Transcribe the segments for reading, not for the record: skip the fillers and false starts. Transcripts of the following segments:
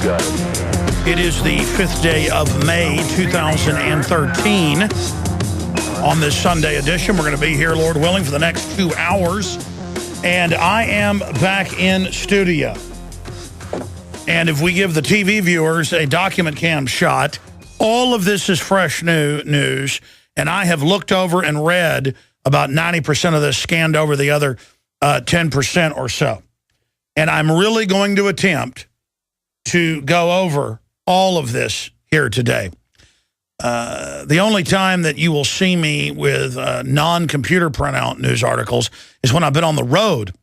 It is the 5th day of May, 2013. On this Sunday edition, we're going to be here, Lord willing, for the next 2 hours. And I am back in studio. And if we give the TV viewers a document cam shot, all of this is fresh news. And I have looked over and read about 90% of this, scanned over the other 10% or so. And I'm really going to attempt to go over all of this here today. The only time that you will see me with non-computer printout news articles is when I've been on the road.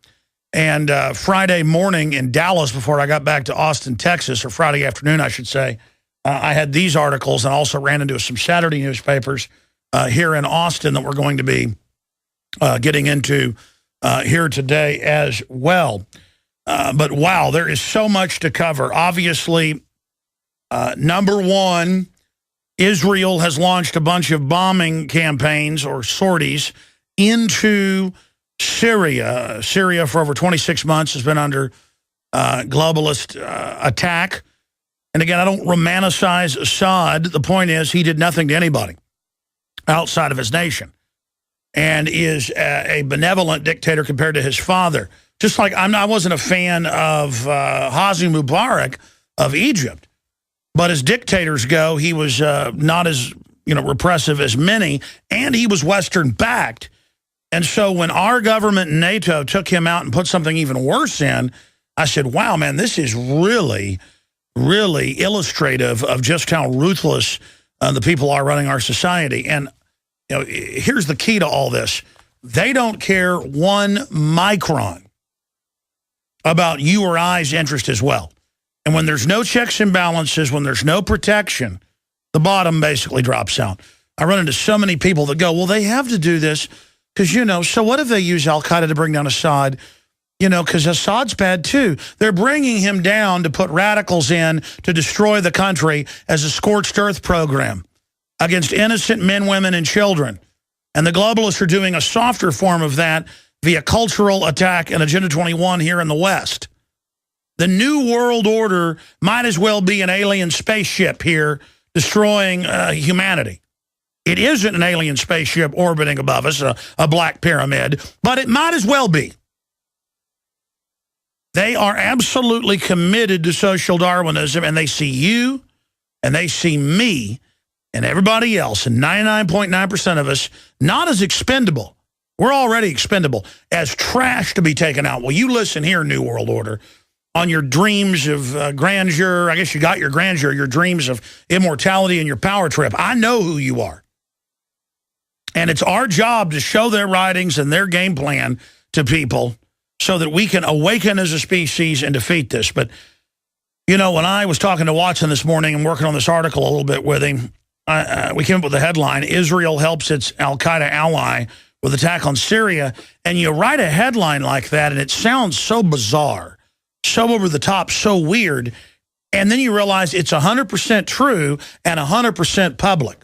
And Friday morning in Dallas, before I got back to Austin, Texas, or Friday afternoon, I should say, I had these articles and also ran into some Saturday newspapers here in Austin that we're going to be getting into here today as well. But wow, there is so much to cover. Obviously, number one, Israel has launched a bunch of bombing campaigns or sorties into Syria. Syria for over 26 months has been under globalist attack. And again, I don't romanticize Assad. The point is he did nothing to anybody outside of his nation and is a benevolent dictator compared to his father. Just like I wasn't a fan of Hosni Mubarak of Egypt. But as dictators go, he was not as repressive as many, and he was Western-backed. And so when our government and NATO took him out and put something even worse in, I said, wow, man, this is really, really illustrative of just how ruthless the people are running our society. And here's the key to all this. They don't care one micron about you or I's interest as well. And when there's no checks and balances, when there's no protection, the bottom basically drops out. I run into so many people that go, well, they have to do this because, so what if they use Al-Qaeda to bring down Assad? Because Assad's bad too. They're bringing him down to put radicals in to destroy the country as a scorched earth program against innocent men, women, and children. And the globalists are doing a softer form of that via cultural attack and Agenda 21 here in the West. The New World Order might as well be an alien spaceship here destroying humanity. It isn't an alien spaceship orbiting above us, a black pyramid, but it might as well be. They are absolutely committed to social Darwinism, and they see you, and they see me, and everybody else, and 99.9% of us, not as expendable. We're already expendable, as trash to be taken out. Well, you listen here, New World Order. On your dreams of grandeur, I guess you got your grandeur, your dreams of immortality and your power trip. I know who you are. And it's our job to show their writings and their game plan to people so that we can awaken as a species and defeat this. But, when I was talking to Watson this morning and working on this article a little bit with him, we came up with the headline, Israel helps its Al-Qaeda ally with attack on Syria. And you write a headline like that, and it sounds so bizarre. So over the top, so weird, and then you realize it's 100% true and 100% public.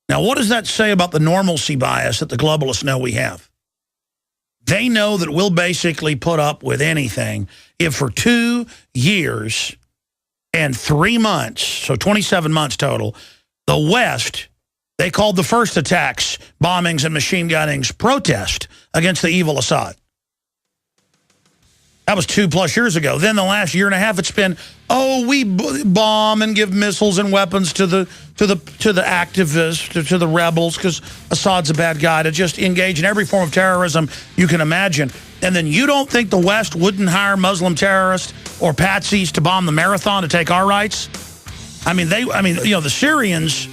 Now, what does that say about the normalcy bias that the globalists know we have? They know that we'll basically put up with anything if for 2 years and 3 months, so 27 months total, the West, they called the first attacks, bombings and machine gunnings, protest against the evil Assad. That was 2+ years ago. Then the last year and a half, it's been, we bomb and give missiles and weapons to the activists, to the rebels, because Assad's a bad guy, to just engage in every form of terrorism you can imagine. And then you don't think the West wouldn't hire Muslim terrorists or patsies to bomb the marathon to take our rights? The Syrians,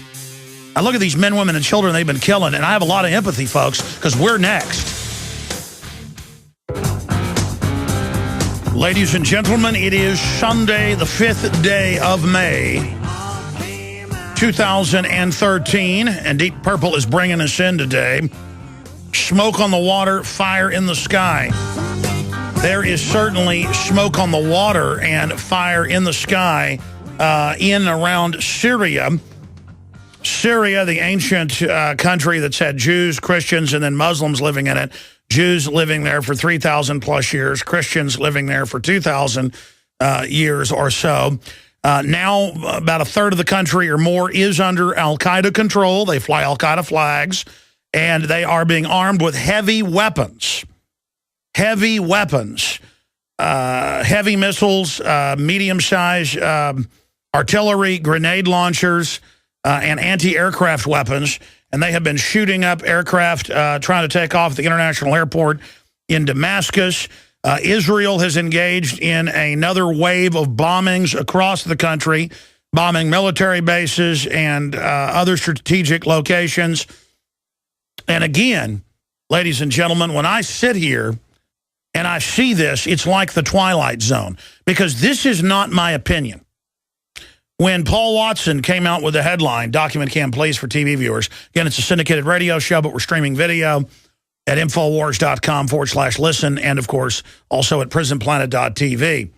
I look at these men, women, and children they've been killing, and I have a lot of empathy, folks, because we're next. Ladies and gentlemen, it is Sunday, the 5th day of May, 2013, and Deep Purple is bringing us in today. Smoke on the water, fire in the sky. There is certainly smoke on the water and fire in the sky in and around Syria. Syria, the ancient country that's had Jews, Christians, and then Muslims living in it. Jews living there for 3,000 plus years, Christians living there for 2,000 years or so. Now, about a third of the country or more is under Al-Qaeda control. They fly Al-Qaeda flags, and they are being armed with heavy weapons. Heavy weapons. Heavy missiles, medium-sized artillery, grenade launchers, and anti-aircraft weapons. And they have been shooting up aircraft trying to take off the international airport in Damascus. Israel has engaged in another wave of bombings across the country, bombing military bases and other strategic locations. And again, ladies and gentlemen, when I sit here and I see this, it's like the Twilight Zone, because this is not my opinion. When Paul Watson came out with the headline, Document Cam Please for TV viewers, again, it's a syndicated radio show, but we're streaming video at Infowars.com/listen, and, of course, also at Prisonplanet.tv.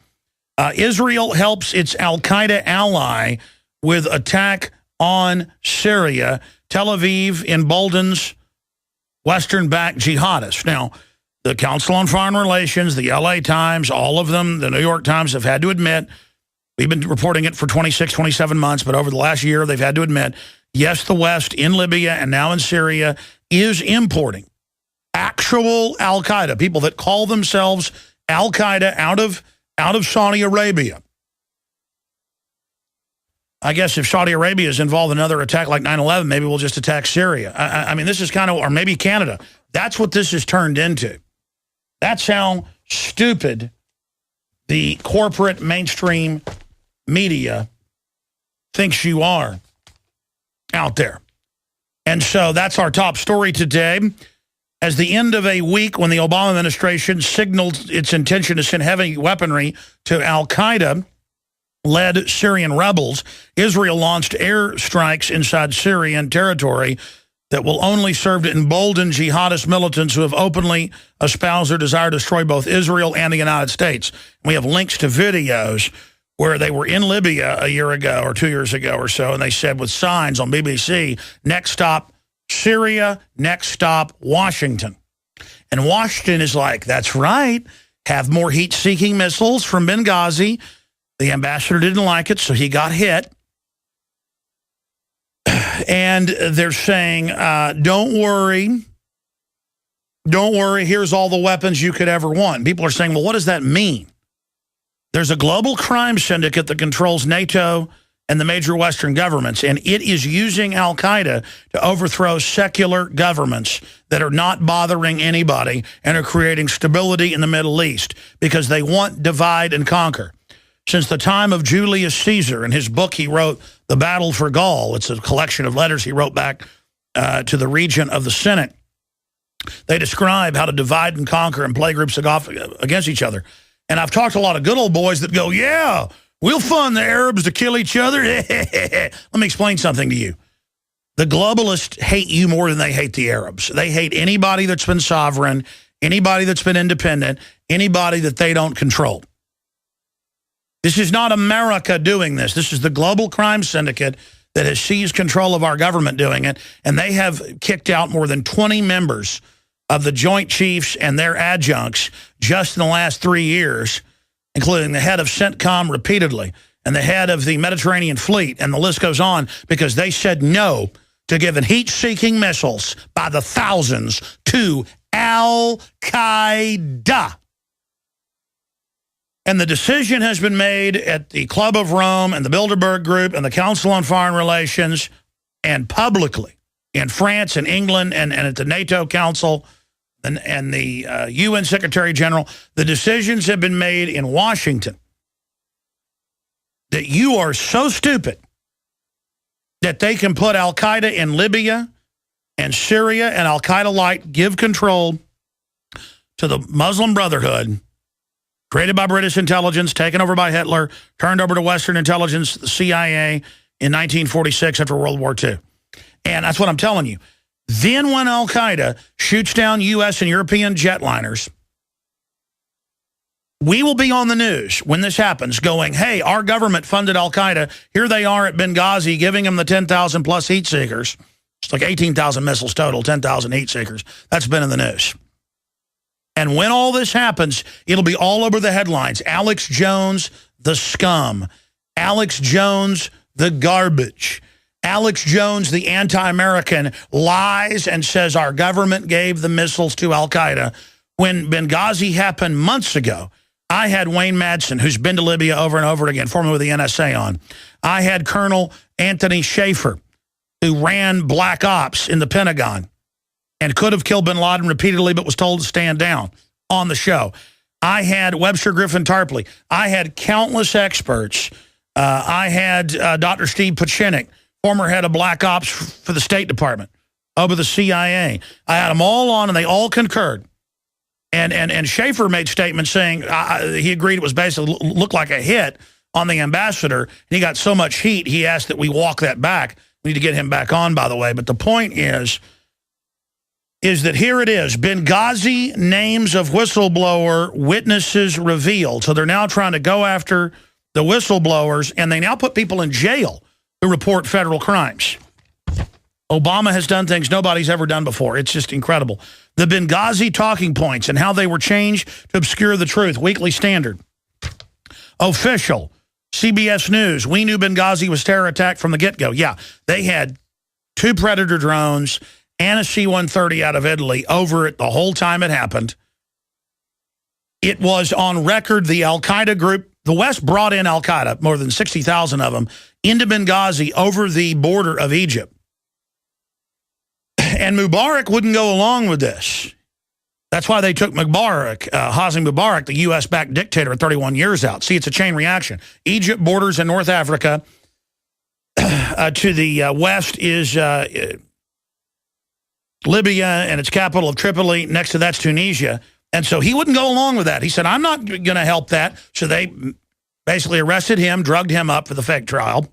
Israel helps its Al-Qaeda ally with attack on Syria. Tel Aviv emboldens Western-backed jihadists. Now, the Council on Foreign Relations, the LA Times, all of them, the New York Times have had to admit, we've been reporting it for 26, 27 months, but over the last year, they've had to admit, yes, the West in Libya and now in Syria is importing actual Al-Qaeda, people that call themselves Al-Qaeda out of Saudi Arabia. I guess if Saudi Arabia is involved in another attack like 9/11, maybe we'll just attack Syria. I mean, this is kind of, or maybe Canada. That's what this has turned into. That's how stupid the corporate mainstream media thinks you are out there. And so that's our top story today. As the end of a week when the Obama administration signaled its intention to send heavy weaponry to Al-Qaeda-led Syrian rebels, Israel launched airstrikes inside Syrian territory that will only serve to embolden jihadist militants who have openly espoused their desire to destroy both Israel and the United States. We have links to videos where they were in Libya a year ago or 2 years ago or so, and they said with signs on BBC, next stop Syria, next stop Washington. And Washington is like, that's right, have more heat-seeking missiles from Benghazi. The ambassador didn't like it, so he got hit. And they're saying, don't worry, here's all the weapons you could ever want. People are saying, well, what does that mean? There's a global crime syndicate that controls NATO and the major Western governments, and it is using Al-Qaeda to overthrow secular governments that are not bothering anybody and are creating stability in the Middle East because they want divide and conquer. Since the time of Julius Caesar, in his book he wrote, The Battle for Gaul, it's a collection of letters he wrote back to the regent of the Senate, they describe how to divide and conquer and play groups against each other. And I've talked to a lot of good old boys that go, yeah, we'll fund the Arabs to kill each other. Let me explain something to you. The globalists hate you more than they hate the Arabs. They hate anybody that's been sovereign, anybody that's been independent, anybody that they don't control. This is not America doing this. This is the global crime syndicate that has seized control of our government doing it, and they have kicked out more than 20 members of the Joint Chiefs and their adjuncts just in the last 3 years, including the head of CENTCOM repeatedly and the head of the Mediterranean Fleet, and the list goes on, because they said no to giving heat-seeking missiles by the thousands to Al-Qaeda. And the decision has been made at the Club of Rome and the Bilderberg Group and the Council on Foreign Relations and publicly in France and England and at the NATO Council and the UN Secretary General. The decisions have been made in Washington that you are so stupid that they can put Al-Qaeda in Libya and Syria, and Al-Qaeda-like give control to the Muslim Brotherhood, created by British intelligence, taken over by Hitler, turned over to Western intelligence, the CIA, in 1946 after World War II. And that's what I'm telling you. Then when Al-Qaeda shoots down U.S. and European jetliners, we will be on the news when this happens going, hey, our government funded Al-Qaeda. Here they are at Benghazi giving them the 10,000 plus heat seekers. It's like 18,000 missiles total, 10,000 heat seekers. That's been in the news. And when all this happens, it'll be all over the headlines. Alex Jones, the scum. Alex Jones, the garbage. Alex Jones, the anti-American, lies and says our government gave the missiles to Al-Qaeda. When Benghazi happened months ago, I had Wayne Madsen, who's been to Libya over and over again, formerly with the NSA, on. I had Colonel Anthony Schaefer, who ran Black Ops in the Pentagon and could have killed bin Laden repeatedly but was told to stand down, on the show. I had Webster Griffin Tarpley. I had countless experts. I had Dr. Steve Pachinik, former head of Black Ops for the State Department, over the CIA. I had them all on, and they all concurred. And Schaefer made statements saying he agreed it was basically looked like a hit on the ambassador. And he got so much heat, he asked that we walk that back. We need to get him back on, by the way. But the point is that here it is. Benghazi names of whistleblower, witnesses revealed. So they're now trying to go after the whistleblowers, and they now put people in jail who report federal crimes. Obama has done things nobody's ever done before. It's just incredible. The Benghazi talking points and how they were changed to obscure the truth. Weekly Standard. Official. CBS News. We knew Benghazi was terror attack from the get-go. Yeah, they had 2 Predator drones and a C-130 out of Italy over it the whole time it happened. It was on record the Al-Qaeda group. The West brought in Al-Qaeda, more than 60,000 of them, into Benghazi over the border of Egypt. And Mubarak wouldn't go along with this. That's why they took Mubarak, Hosni Mubarak, the U.S.-backed dictator, 31 years out. See, it's a chain reaction. Egypt borders in North Africa. To the west is Libya and its capital of Tripoli. Next to that's Tunisia. And so he wouldn't go along with that. He said, I'm not going to help that. So they basically arrested him, drugged him up for the fake trial.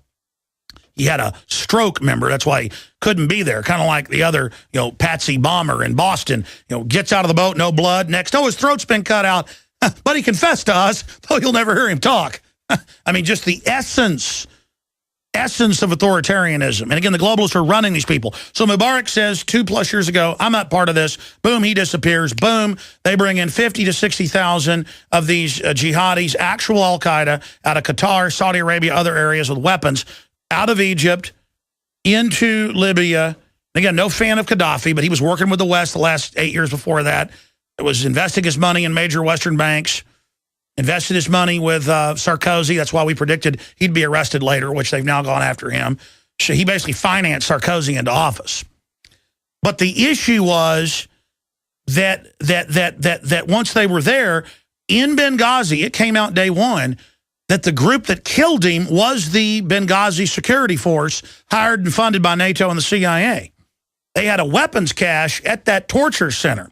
He had a stroke, remember? That's why he couldn't be there. Kind of like the other, Patsy Bomber in Boston. Gets out of the boat, no blood. Next, his throat's been cut out. But he confessed to us, though you'll never hear him talk. I mean, just the essence of authoritarianism. And again, the globalists are running these people. So Mubarak says 2+ years ago, I'm not part of this. Boom, he disappears. Boom, they bring in 50 to 60,000 of these jihadis, actual Al-Qaeda, out of Qatar, Saudi Arabia, other areas with weapons, out of Egypt, into Libya. Again, no fan of Gaddafi, but he was working with the West the last 8 years before that. It was investing his money in major Western banks, invested his money with Sarkozy. That's why we predicted he'd be arrested later, which they've now gone after him. So he basically financed Sarkozy into office. But the issue was that once they were there, in Benghazi, it came out day one, that the group that killed him was the Benghazi security force hired and funded by NATO and the CIA. They had a weapons cache at that torture center.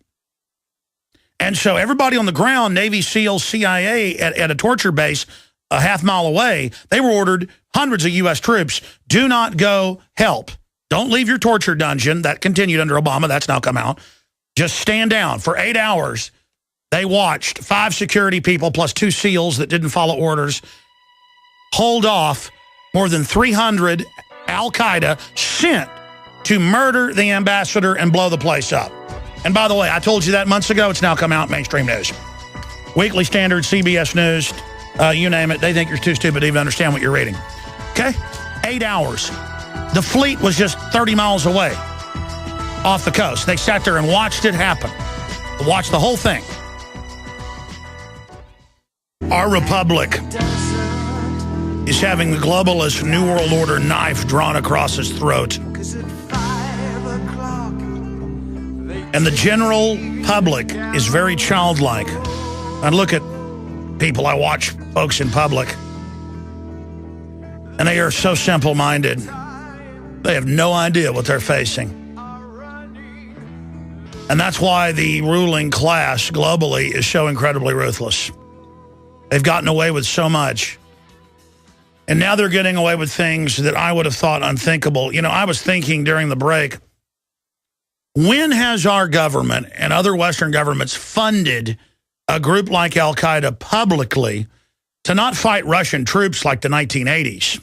And so everybody on the ground, Navy SEALs, CIA, at a torture base a half mile away, they were ordered, hundreds of U.S. troops, do not go help. Don't leave your torture dungeon. That continued under Obama. That's now come out. Just stand down. For 8 hours, they watched 5 security people plus 2 SEALs that didn't follow orders hold off more than 300 Al-Qaeda sent to murder the ambassador and blow the place up. And by the way, I told you that months ago. It's now come out in mainstream news. Weekly Standard, CBS News, you name it. They think you're too stupid to even understand what you're reading. Okay? 8 hours. The fleet was just 30 miles away off the coast. They sat there and watched it happen. Watched the whole thing. Our republic is having the globalist New World Order knife drawn across his throat. And the general public is very childlike. I look at people, I watch folks in public, and they are so simple-minded. They have no idea what they're facing. And that's why the ruling class globally is so incredibly ruthless. They've gotten away with so much. And now they're getting away with things that I would have thought unthinkable. I was thinking during the break, when has our government and other Western governments funded a group like Al-Qaeda publicly to not fight Russian troops like the 1980s,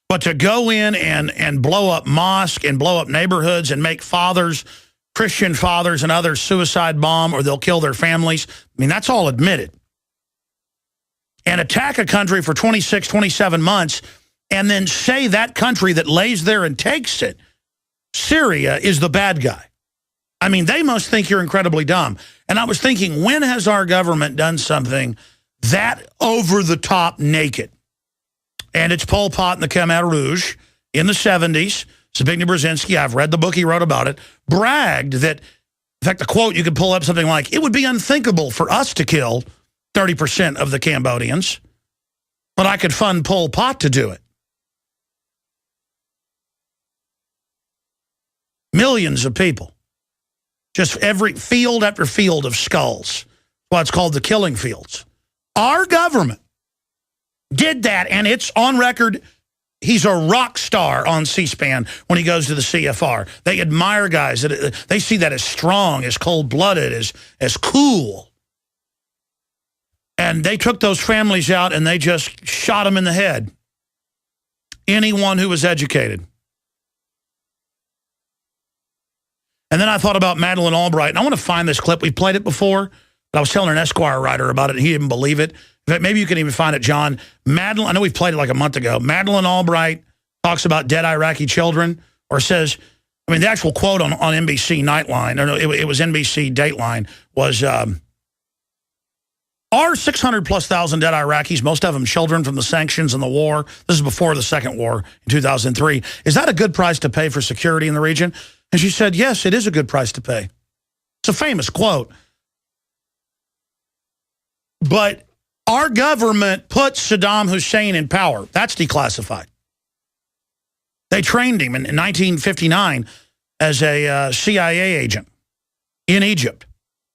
but to go in and blow up mosques and blow up neighborhoods and make fathers, Christian fathers and others, suicide bomb, or they'll kill their families? I mean, that's all admitted. and attack a country for 26, 27 months and then say that country that lays there and takes it, Syria, is the bad guy. I mean, they must think you're incredibly dumb. And I was thinking, when has our government done something that over-the-top naked? And it's Pol Pot and the Khmer Rouge in the 70s. Zbigniew Brzezinski, I've read the book he wrote about it, bragged that, in fact, the quote, you could pull up something like, it would be unthinkable for us to kill 30% of the Cambodians, but I could fund Pol Pot to do it. Millions of people. Just every field after field of skulls. Well, it's called the killing fields. Our government did that, and it's on record. He's a rock star on C-SPAN when he goes to the CFR. They admire guys. They see that as strong, as cold-blooded, as cool. And they took those families out, and they just shot them in the head. Anyone who was educated. And then I thought about Madeleine Albright, and I want to find this clip. We've played it before, but I was telling an Esquire writer about it, and he didn't believe it. In fact, maybe you can even find it, John. Madeleine, I know we've played it like a month ago. Madeleine Albright talks about dead Iraqi children, or says, I mean, the actual quote on NBC Nightline, or no, it was NBC Dateline, was, are 600+ thousand dead Iraqis, most of them children from the sanctions and the war, this is before the second war in 2003, is that a good price to pay for security in the region? And she said, yes, it is a good price to pay. It's a famous quote. But our government put Saddam Hussein in power. That's declassified. They trained him in 1959 as a CIA agent in Egypt.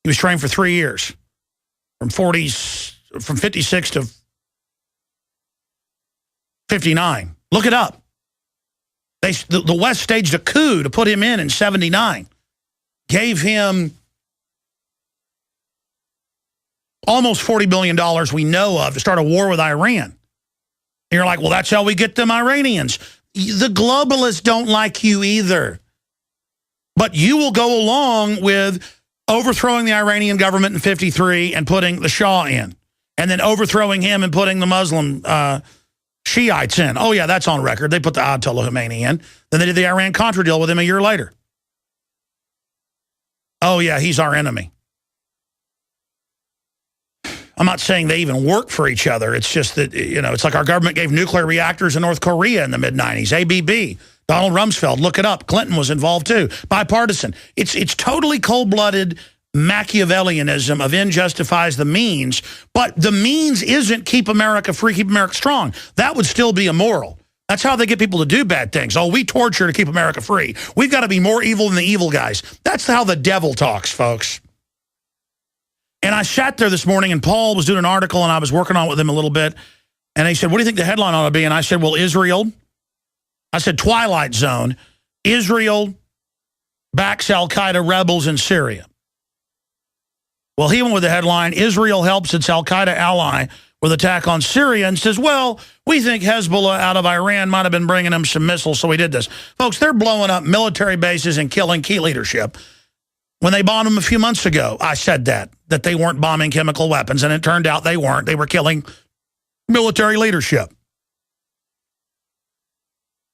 He was trained for 3 years, from 56 to 59. Look it up. The West staged a coup to put him in 79. Gave him almost $40 billion we know of to start a war with Iran. And you're like, well, that's how we get them Iranians. The globalists don't like you either. But you will go along with overthrowing the Iranian government in 53 and putting the Shah in. And then overthrowing him and putting the Muslim Shiites in. Oh, yeah, that's on record. They put the Ayatollah Khomeini in. Then they did the Iran-Contra deal with him a year later. Oh, yeah, he's our enemy. I'm not saying they even work for each other. It's just that, you know, it's like our government gave nuclear reactors in North Korea in the mid-90s. ABB, Donald Rumsfeld, look it up. Clinton was involved too. Bipartisan. It's totally cold-blooded Machiavellianism of end justifies the means, but the means isn't keep America free, keep America strong. That would still be immoral. That's how they get people to do bad things. Oh, we torture to keep America free. We've got to be more evil than the evil guys. That's how the devil talks, folks. And I sat there this morning, and Paul was doing an article, and I was working on it with him a little bit, and he said, what do you think the headline ought to be? And I said, well, Israel. I said, Twilight Zone. Israel backs Al-Qaeda rebels in Syria. Well, he went with the headline, Israel helps its Al-Qaeda ally with attack on Syria, and says, well, we think Hezbollah out of Iran might have been bringing them some missiles, so we did this. Folks, they're blowing up military bases and killing key leadership. When they bombed them a few months ago, I said that they weren't bombing chemical weapons, and it turned out they weren't. They were killing military leadership.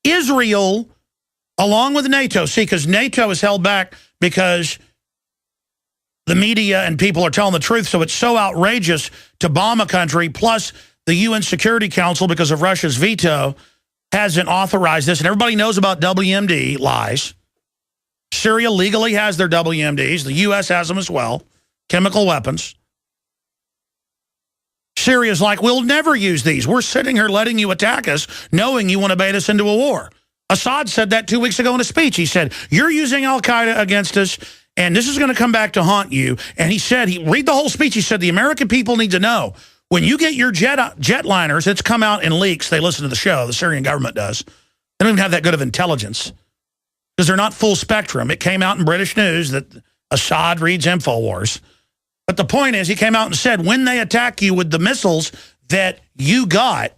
Israel, along with NATO, see, because NATO is held back because the media and people are telling the truth, so it's so outrageous to bomb a country, plus the UN Security Council, because of Russia's veto, hasn't authorized this, and everybody knows about WMD lies. Syria legally has their WMDs. The U.S. has them as well, chemical weapons. Syria's like, we'll never use these. We're sitting here letting you attack us, knowing you want to bait us into a war. Assad said that 2 weeks ago in a speech. He said, you're using Al-Qaeda against us, and this is going to come back to haunt you. And he said, read the whole speech. He said, the American people need to know, when you get your jetliners, it's come out in leaks. They listen to the show. The Syrian government does. They don't even have that good of intelligence because they're not full spectrum. It came out in British news that Assad reads InfoWars. But the point is, he came out and said, when they attack you with the missiles that you got,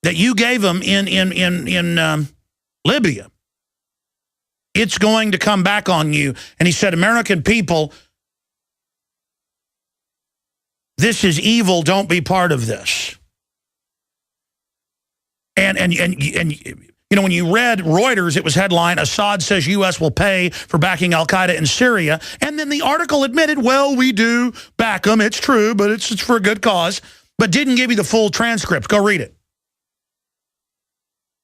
that you gave them in Libya, it's going to come back on you. And he said, American people, This is evil. Don't be part of this. And you know, when you read Reuters, it was headline, Assad says U.S. will pay for backing Al-Qaeda in Syria. And then the article admitted, well, we do back them. It's true, but it's for a good cause. But didn't give you the full transcript. Go read it.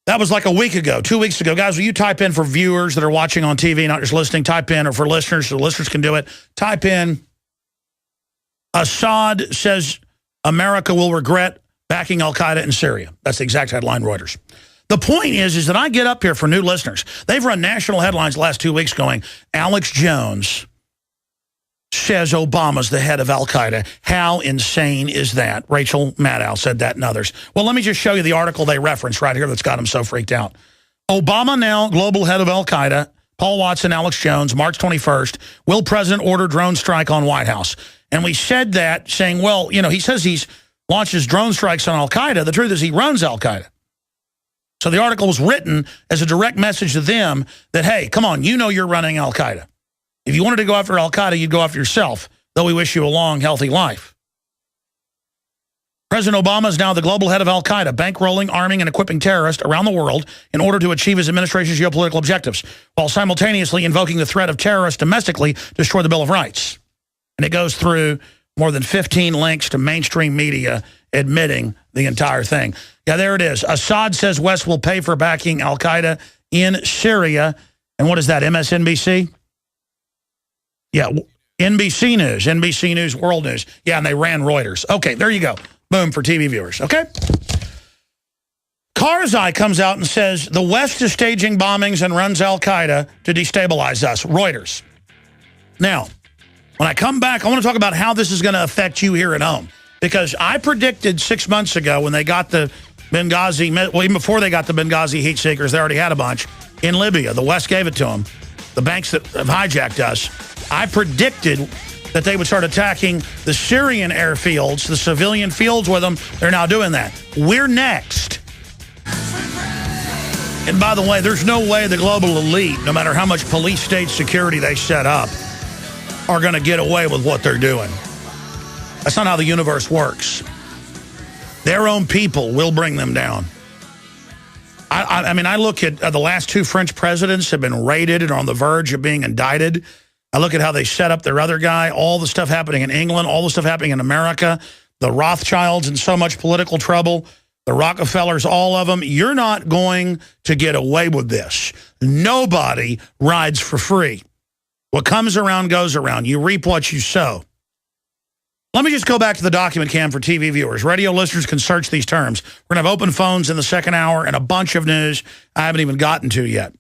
That was like a week ago, 2 weeks ago. Guys, will you type in for viewers that are watching on TV, not just listening, type in, or for listeners, so listeners can do it, type in, Assad says America will regret backing Al-Qaeda in Syria. That's the exact headline, Reuters. The point is that I get up here for new listeners. They've run national headlines the last 2 weeks going, Alex Jones says Obama's the head of Al-Qaeda. How insane is that? Rachel Maddow said that and others. Well, let me just show you the article they referenced right here that's got them so freaked out. Obama now global head of Al-Qaeda. Paul Watson, Alex Jones, March 21st. Will president order drone strike on White House? And we said that saying, well, you know, he says he's launches drone strikes on Al-Qaeda. The truth is he runs Al-Qaeda. So the article was written as a direct message to them that, hey, come on, you know you're running Al-Qaeda. If you wanted to go after Al-Qaeda, you'd go after yourself, though we wish you a long, healthy life. President Obama is now the global head of Al-Qaeda, bankrolling, arming, and equipping terrorists around the world in order to achieve his administration's geopolitical objectives, while simultaneously invoking the threat of terrorists domestically to destroy the Bill of Rights. And it goes through more than 15 links to mainstream media admitting the entire thing. Yeah, there it is. Assad says West will pay for backing Al-Qaeda in Syria. And what is that, MSNBC? Yeah, NBC News, World News. Yeah, and they ran Reuters. Okay, there you go. Boom for TV viewers, okay? Karzai comes out and says the West is staging bombings and runs Al-Qaeda to destabilize us. Reuters. Now, when I come back, I want to talk about how this is going to affect you here at home. Because I predicted 6 months ago when they got the Benghazi, well, even before they got the Benghazi heat seekers, they already had a bunch in Libya. The West gave it to them. The banks that have hijacked us. I predicted that they would start attacking the Syrian airfields, the civilian fields with them. They're now doing that. We're next. And by the way, there's no way the global elite, no matter how much police state security they set up, are going to get away with what they're doing. That's not how the universe works. Their own people will bring them down. I mean, I look at the last two French presidents have been raided and are on the verge of being indicted. I look at how they set up their other guy, all the stuff happening in England, all the stuff happening in America, the Rothschilds in so much political trouble, the Rockefellers, all of them. You're not going to get away with this. Nobody rides for free. What comes around goes around. You reap what you sow. Let me just go back to the document cam for TV viewers. Radio listeners can search these terms. We're going to have open phones in the second hour and a bunch of news I haven't even gotten to yet.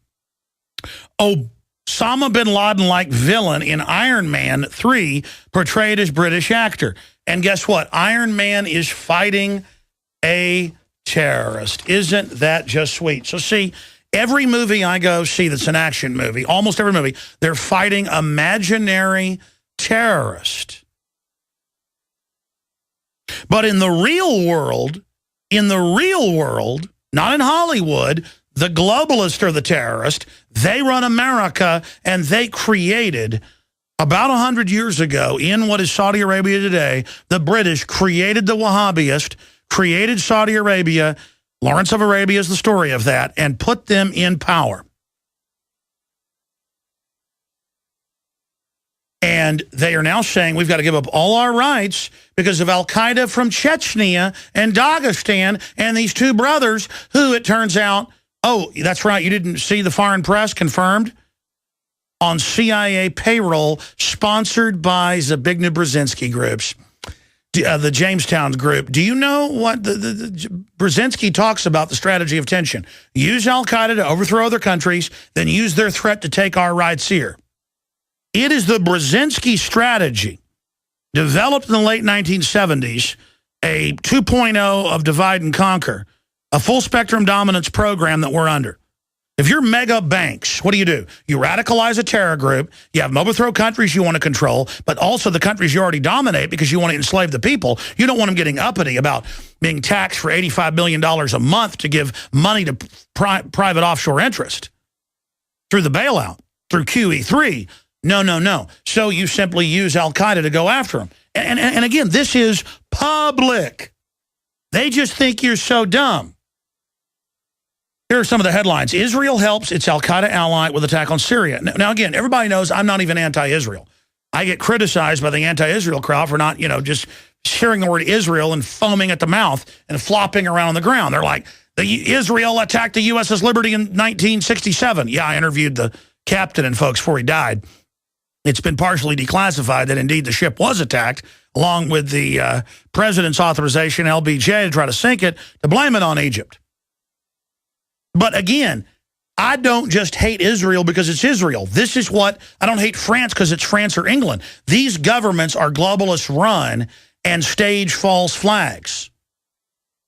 Osama bin Laden-like villain in Iron Man 3 portrayed as British actor. And guess what? Iron Man is fighting a terrorist. Isn't that just sweet? So see, every movie I go see that's an action movie, almost every movie, they're fighting imaginary terrorists. But in the real world, not in Hollywood, the globalists are the terrorist. They run America, and they created, about 100 years ago, in what is Saudi Arabia today, the British created the Wahhabists, created Saudi Arabia. Lawrence of Arabia is the story of that, and put them in power. And they are now saying we've got to give up all our rights because of Al-Qaeda from Chechnya and Dagestan and these two brothers who, it turns out, oh, that's right, you didn't see the foreign press confirmed? On CIA payroll, sponsored by Zbigniew Brzezinski groups, the Jamestown group. Do you know what the Brzezinski talks about the strategy of tension? Use Al-Qaeda to overthrow other countries, then use their threat to take our rights here. It is the Brzezinski strategy, developed in the late 1970s, a 2.0 of divide and conquer, a full-spectrum dominance program that we're under. If you're mega banks, what do? You radicalize a terror group, you have them overthrow countries you want to control, but also the countries you already dominate because you want to enslave the people. You don't want them getting uppity about being taxed for $85 billion a month to give money to private offshore interest through the bailout, through QE3. No. So you simply use Al-Qaeda to go after them. And again, this is public. They just think you're so dumb. Here are some of the headlines. Israel helps its Al-Qaeda ally with attack on Syria. Now, again, everybody knows I'm not even anti-Israel. I get criticized by the anti-Israel crowd for not, just hearing the word Israel and foaming at the mouth and flopping around on the ground. They're like, Israel attacked the U.S.'s liberty in 1967. Yeah, I interviewed the captain and folks before he died. It's been partially declassified that indeed the ship was attacked, along with the president's authorization, LBJ, to try to sink it, to blame it on Egypt. But again, I don't just hate Israel because it's Israel. This is what, I don't hate France because it's France or England. These governments are globalist run and stage false flags.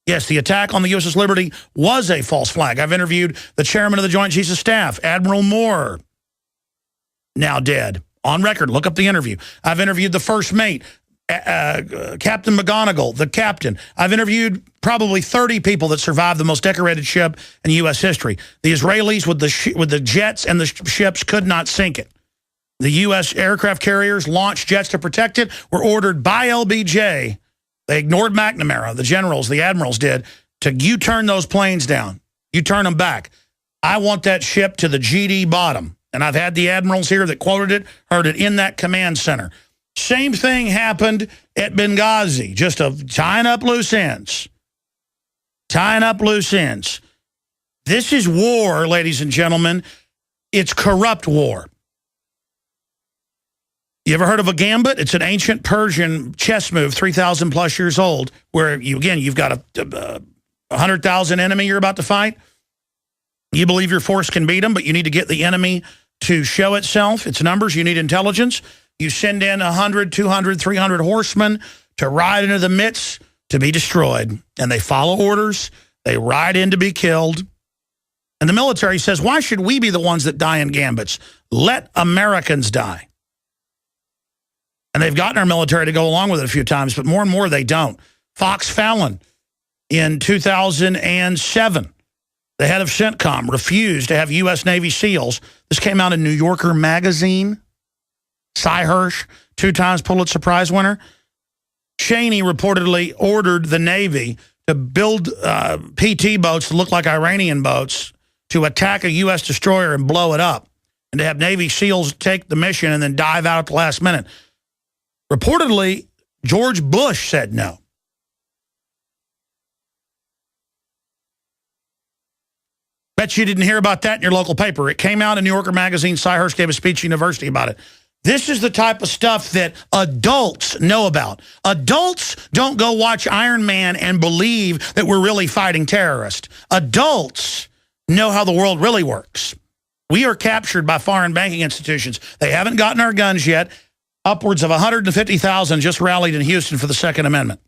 Yes, the attack on the U.S.'s liberty was a false flag. I've interviewed the chairman of the Joint Chiefs of Staff, Admiral Moore, now dead. On record, look up the interview. I've interviewed the first mate, Captain McGonigal, the captain. I've interviewed probably 30 people that survived the most decorated ship in U.S. history. The Israelis with the jets and the ships could not sink it. The U.S. aircraft carriers launched jets to protect it, were ordered by LBJ. They ignored McNamara, the generals, the admirals did, to U-turn those planes down. You turn them back. I want that ship to the GD bottom. And I've had the admirals here that quoted it, heard it in that command center. Same thing happened at Benghazi, just tying up loose ends. Tying up loose ends. This is war, ladies and gentlemen. It's corrupt war. You ever heard of a gambit? It's an ancient Persian chess move, 3,000 plus years old, where you've got a 100,000 enemy you're about to fight. You believe your force can beat them, but you need to get the enemy to show itself, its numbers. You need intelligence. You send in 100, 200, 300 horsemen to ride into the midst to be destroyed. And they follow orders. They ride in to be killed. And the military says, why should we be the ones that die in gambits? Let Americans die. And they've gotten our military to go along with it a few times, but more and more they don't. Fox Fallon in 2007, the head of CENTCOM, refused to have U.S. Navy SEALs. This came out in New Yorker magazine. Cy Hirsch, 2 times Pulitzer Prize winner. Cheney reportedly ordered the Navy to build PT boats that look like Iranian boats to attack a U.S. destroyer and blow it up, and to have Navy SEALs take the mission and then dive out at the last minute. Reportedly, George Bush said no. Bet you didn't hear about that in your local paper. It came out in New Yorker magazine. Cy Hirsch gave a speech at university about it. This is the type of stuff that adults know about. Adults don't go watch Iron Man and believe that we're really fighting terrorists. Adults know how the world really works. We are captured by foreign banking institutions. They haven't gotten our guns yet. Upwards of 150,000 just rallied in Houston for the Second Amendment.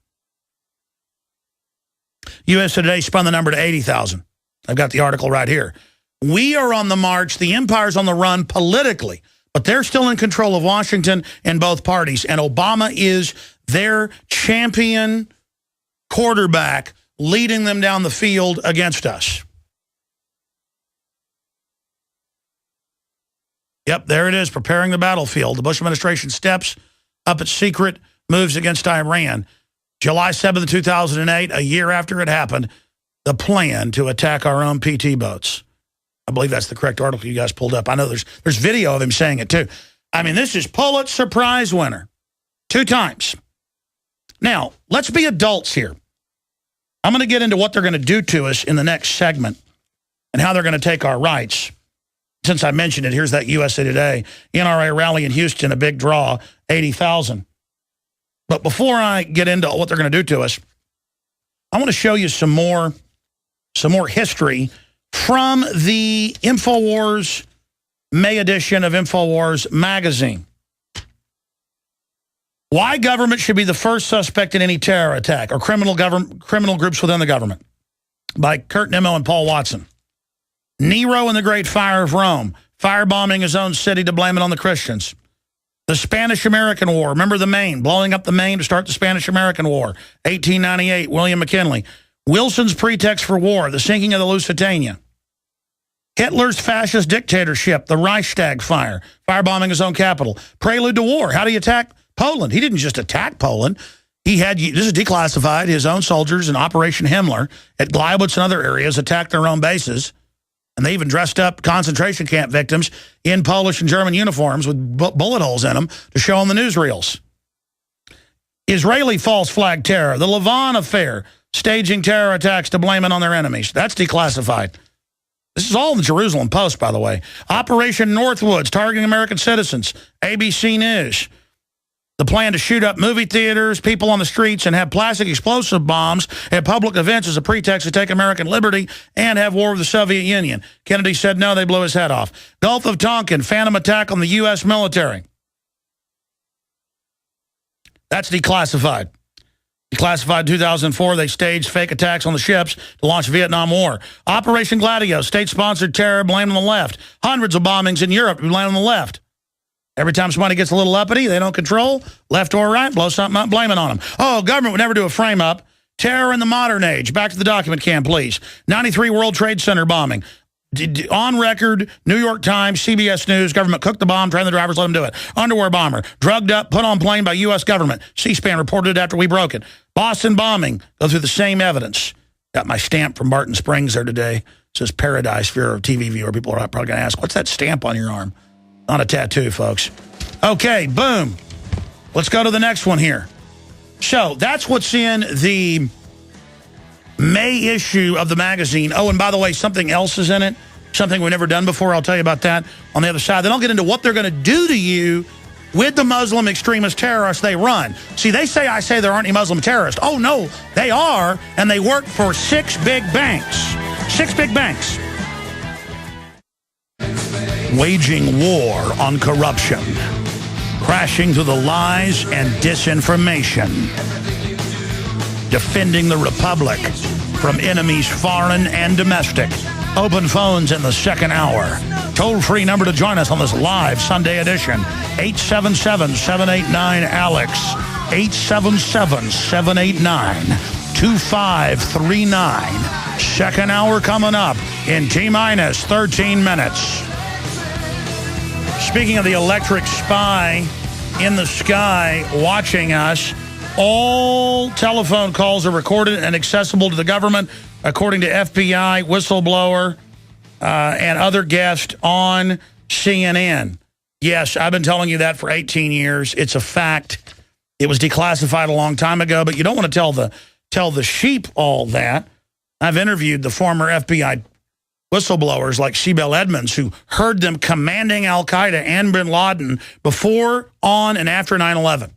USA Today spun the number to 80,000. I've got the article right here. We are on the march. The empire's on the run politically, but they're still in control of Washington and both parties. And Obama is their champion quarterback leading them down the field against us. Yep, there it is, preparing the battlefield. The Bush administration steps up its secret moves against Iran. July 7th, 2008, a year after it happened, the plan to attack our own PT boats. I believe that's the correct article you guys pulled up. I know there's video of him saying it too. I mean, this is Pulitzer Prize winner 2 times. Now, let's be adults here. I'm going to get into what they're going to do to us in the next segment and how they're going to take our rights. Since I mentioned it, here's that USA Today NRA rally in Houston, a big draw, 80,000. But before I get into what they're going to do to us, I want to show you some more history from the InfoWars May edition of InfoWars magazine. Why government should be the first suspect in any terror attack or criminal groups within the government, by Kurt Nimmo and Paul Watson. Nero and the Great Fire of Rome, firebombing his own city to blame it on the Christians. The Spanish-American War, remember the Maine, blowing up the Maine to start the Spanish-American War, 1898, William McKinley. Wilson's pretext for war, the sinking of the Lusitania. Hitler's fascist dictatorship, the Reichstag fire, firebombing his own capital. Prelude to war, how do you attack? Poland. He didn't just attack Poland. He had, this is declassified, his own soldiers in Operation Himmler at Gleiwitz and other areas attacked their own bases. And they even dressed up concentration camp victims in Polish and German uniforms with bullet holes in them to show on the newsreels. Israeli false flag terror, the Lavon affair, staging terror attacks to blame it on their enemies. That's declassified. This is all in the Jerusalem Post, by the way. Operation Northwoods, targeting American citizens, ABC News. The plan to shoot up movie theaters, people on the streets, and have plastic explosive bombs at public events as a pretext to take American liberty and have war with the Soviet Union. Kennedy said no, they blew his head off. Gulf of Tonkin, phantom attack on the U.S. military. That's declassified. Declassified in 2004, they staged fake attacks on the ships to launch the Vietnam War. Operation Gladio, state-sponsored terror, blamed on the left. Hundreds of bombings in Europe, blamed on the left. Every time somebody gets a little uppity, they don't control, left or right, blow something up, blame it on them. Oh, government would never do a frame-up. Terror in the modern age. Back to the document cam, please. 93 World Trade Center bombing. On record, New York Times, CBS News, government cooked the bomb, trained the drivers, let them do it. Underwear bomber, drugged up, put on plane by U.S. government. C-SPAN reported it after we broke it. Boston bombing, go through the same evidence. Got my stamp from Barton Springs there today. It says Paradise for your TV viewer. People are probably going to ask, what's that stamp on your arm? Not a tattoo, folks. Okay, boom. Let's go to the next one here. So that's what's in the May issue of the magazine. Oh, and by the way, something else is in it. Something we've never done before. I'll tell you about that on the other side. Then I'll get into what they're going to do to you with the Muslim extremist terrorists they run. See, I say there aren't any Muslim terrorists. Oh, no, they are, and they work for 6 big banks. 6 big banks. Waging war on corruption. Crashing through the lies and disinformation. Defending the Republic from enemies foreign and domestic. Open phones in the second hour. Toll-free number to join us on this live Sunday edition. 877-789-ALEX. 877-789-2539. Second hour coming up in T-minus 13 minutes. Speaking of the electric spy in the sky watching us, all telephone calls are recorded and accessible to the government, according to FBI, whistleblower, and other guests on CNN. Yes, I've been telling you that for 18 years. It's a fact. It was declassified a long time ago, but you don't want to tell the sheep all that. I've interviewed the former FBI whistleblowers like Sibel Edmonds, who heard them commanding Al-Qaeda and bin Laden before, on, and after 9/11.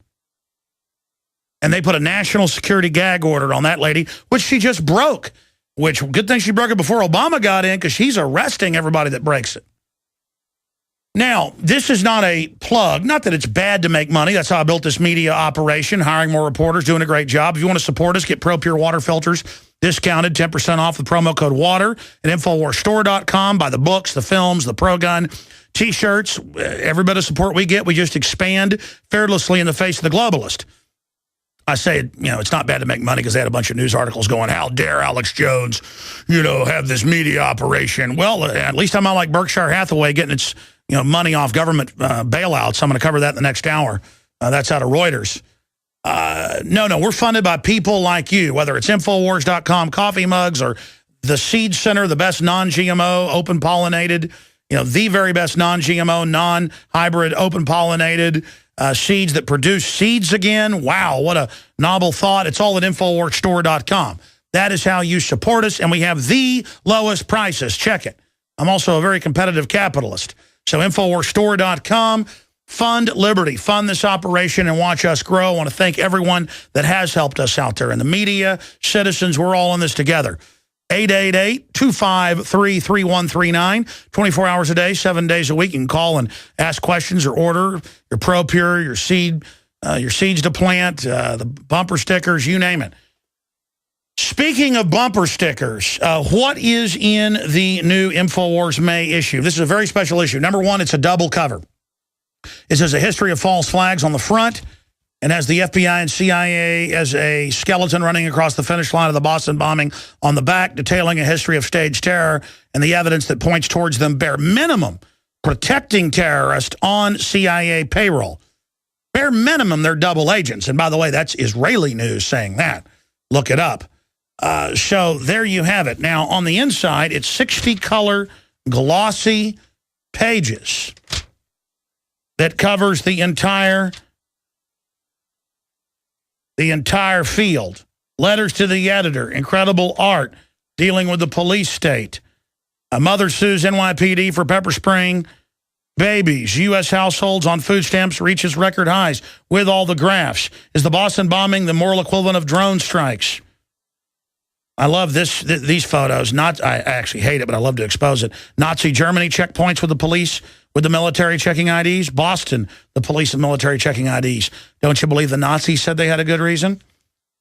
And they put a national security gag order on that lady, which she just broke. Which, good thing she broke it before Obama got in, because she's arresting everybody that breaks it. Now, this is not a plug. Not that it's bad to make money. That's how I built this media operation, hiring more reporters, doing a great job. If you want to support us, get ProPure water filters discounted, 10% off with promo code WATER at InfoWarsStore.com. Buy the books, the films, the Pro Gun, T-shirts. Every bit of support we get, we just expand fearlessly in the face of the globalist. I say, it's not bad to make money because they had a bunch of news articles going, how dare Alex Jones, have this media operation. Well, at least I'm not like Berkshire Hathaway getting its, money off government bailouts. I'm going to cover that in the next hour. That's out of Reuters. No, we're funded by people like you, whether it's Infowars.com coffee mugs or the Seed Center, the best non-GMO, open-pollinated, the very best non-GMO, non-hybrid, open-pollinated seeds that produce seeds again. Wow, what a novel thought. It's all at InfoWarsStore.com. That is how you support us, and we have the lowest prices. Check it. I'm also a very competitive capitalist. So InfoWarsStore.com. Fund liberty, fund this operation, and watch us grow. I want to thank everyone that has helped us out there in the media, citizens. We're all in this together. 888-253-3139, 24 hours a day, 7 days a week. You can call and ask questions or order your ProPure, your seeds to plant, the bumper stickers, you name it. Speaking of bumper stickers, what is in the new InfoWars May issue? This is a very special issue. Number one, it's a double cover. It says a history of false flags on the front and has the FBI and CIA as a skeleton running across the finish line of the Boston bombing on the back, detailing a history of staged terror and the evidence that points towards them bare minimum protecting terrorists on CIA payroll. Bare minimum, they're double agents. And by the way, that's Israeli news saying that. Look it up. So there you have it. Now, on the inside, it's 60-color, glossy pages that covers the entire field. Letters to the editor, incredible art, dealing with the police state. A mother sues NYPD for pepper spraying babies. U.S. households on food stamps reaches record highs with all the graphs. Is the Boston bombing the moral equivalent of drone strikes? I love these photos. I actually hate it, but I love to expose it. Nazi Germany checkpoints with the police, with the military checking IDs. Boston, the police and military checking IDs. Don't you believe the Nazis said they had a good reason?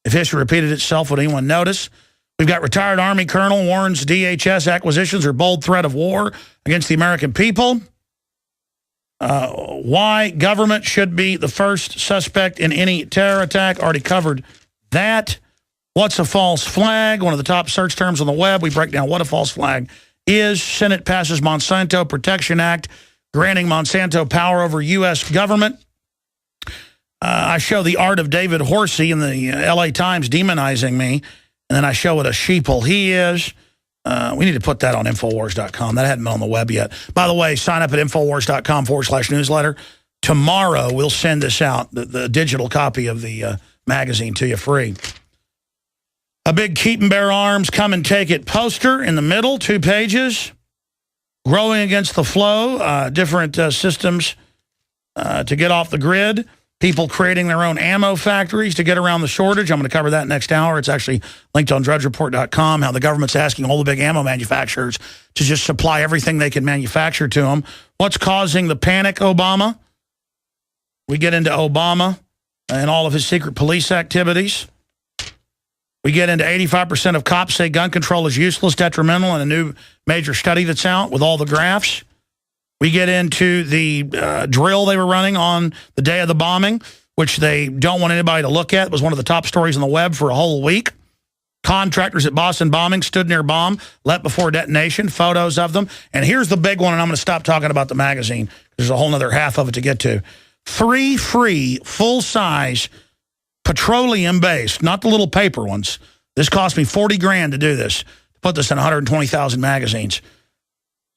If history repeated itself, would anyone notice? We've got retired Army colonel warns DHS acquisitions are bold threat of war against the American people. Why government should be the first suspect in any terror attack. Already covered that. What's a false flag? One of the top search terms on the web. We break down what a false flag is. Senate passes Monsanto Protection Act, granting Monsanto power over U.S. government. I show the art of David Horsey in the L.A. Times demonizing me, and then I show what a sheeple he is. We need to put that on Infowars.com. That hadn't been on the web yet. By the way, sign up at Infowars.com/newsletter. Tomorrow, we'll send this out, the digital copy of the magazine to you free. A big Keep and Bear Arms, come and take it poster in the middle, 2 pages. Growing against the flow, different systems to get off the grid. People creating their own ammo factories to get around the shortage. I'm going to cover that next hour. It's actually linked on drudgereport.com, how the government's asking all the big ammo manufacturers to just supply everything they can manufacture to them. What's causing the panic, Obama? We get into Obama and all of his secret police activities. We get into 85% of cops say gun control is useless, detrimental, in a new major study that's out with all the graphs. We get into the drill they were running on the day of the bombing, which they don't want anybody to look at. It was one of the top stories on the web for a whole week. Contractors at Boston bombing stood near bomb, let before detonation, photos of them. And here's the big one, and I'm going to stop talking about the magazine. There's a whole other half of it to get to. 3 free, full-size, petroleum-based, not the little paper ones. This cost me $40,000 to do this, to put this in 120,000 magazines.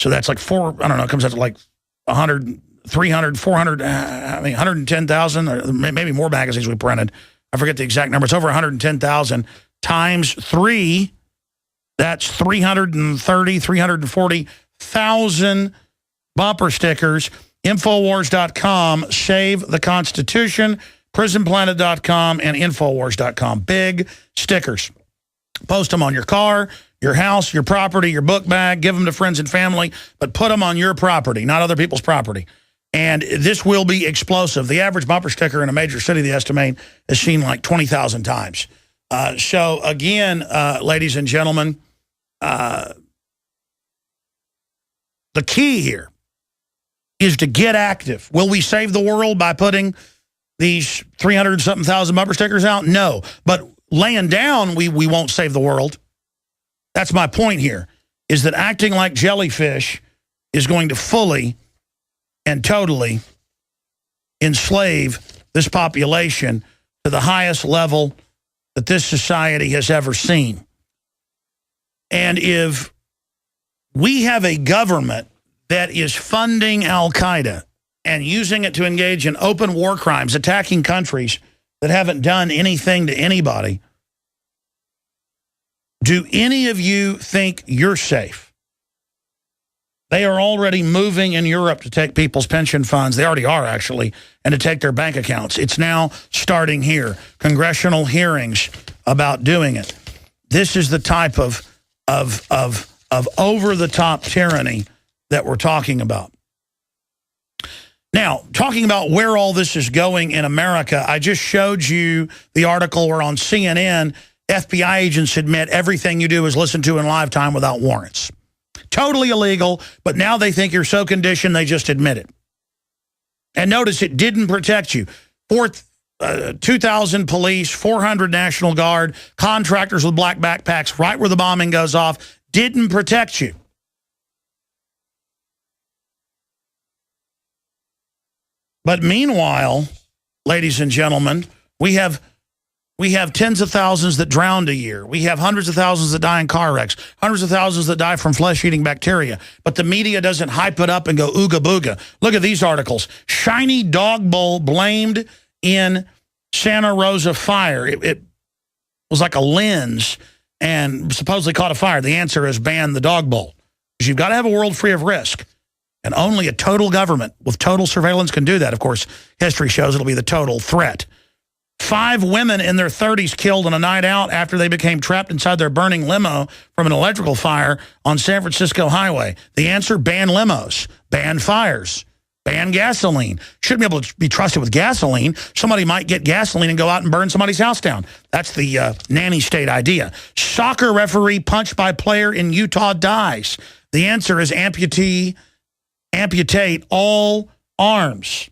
So that's like it comes out to like 100, 300, 400, 110,000, or maybe more magazines we printed. I forget the exact number. It's over 110,000 times 3. That's 330, 340,000 bumper stickers. Infowars.com, Save the Constitution, Prisonplanet.com, and Infowars.com. Big stickers. Post them on your car, your house, your property, your book bag. Give them to friends and family, but put them on your property, not other people's property. And this will be explosive. The average bumper sticker in a major city, they estimate, is seen like 20,000 times. So again, ladies and gentlemen, the key here is to get active. Will we save the world by putting these 300-something thousand bumper stickers out? No. But laying down, we won't save the world. That's my point here, is that acting like jellyfish is going to fully and totally enslave this population to the highest level that this society has ever seen. And if we have a government that is funding Al-Qaeda and using it to engage in open war crimes, attacking countries that haven't done anything to anybody, do any of you think you're safe? They are already moving in Europe to take people's pension funds. They already are, actually, and to take their bank accounts. It's now starting here. Congressional hearings about doing it. This is the type of over-the-top tyranny that we're talking about. Now, talking about where all this is going in America, I just showed you the article where on CNN, FBI agents admit everything you do is listened to in live time without warrants. Totally illegal, but now they think you're so conditioned they just admit it. And notice it didn't protect you. 2,000 police, 400 National Guard, contractors with black backpacks right where the bombing goes off, didn't protect you. But meanwhile, ladies and gentlemen. We have tens of thousands that drowned a year. We have hundreds of thousands that die in car wrecks, hundreds of thousands that die from flesh-eating bacteria. But the media doesn't hype it up and go ooga booga. Look at these articles. Shiny dog bowl blamed in Santa Rosa fire. It was like a lens and supposedly caught a fire. The answer is ban the dog bowl. Because you've got to have a world free of risk. And only a total government with total surveillance can do that. Of course, history shows it'll be the total threat. 5 women in their 30s killed on a night out after they became trapped inside their burning limo from an electrical fire on San Francisco highway. The answer, ban limos, ban fires, ban gasoline. Shouldn't be able to be trusted with gasoline. Somebody might get gasoline and go out and burn somebody's house down. That's the nanny state idea. Soccer referee punched by player in Utah dies. The answer is amputate all arms.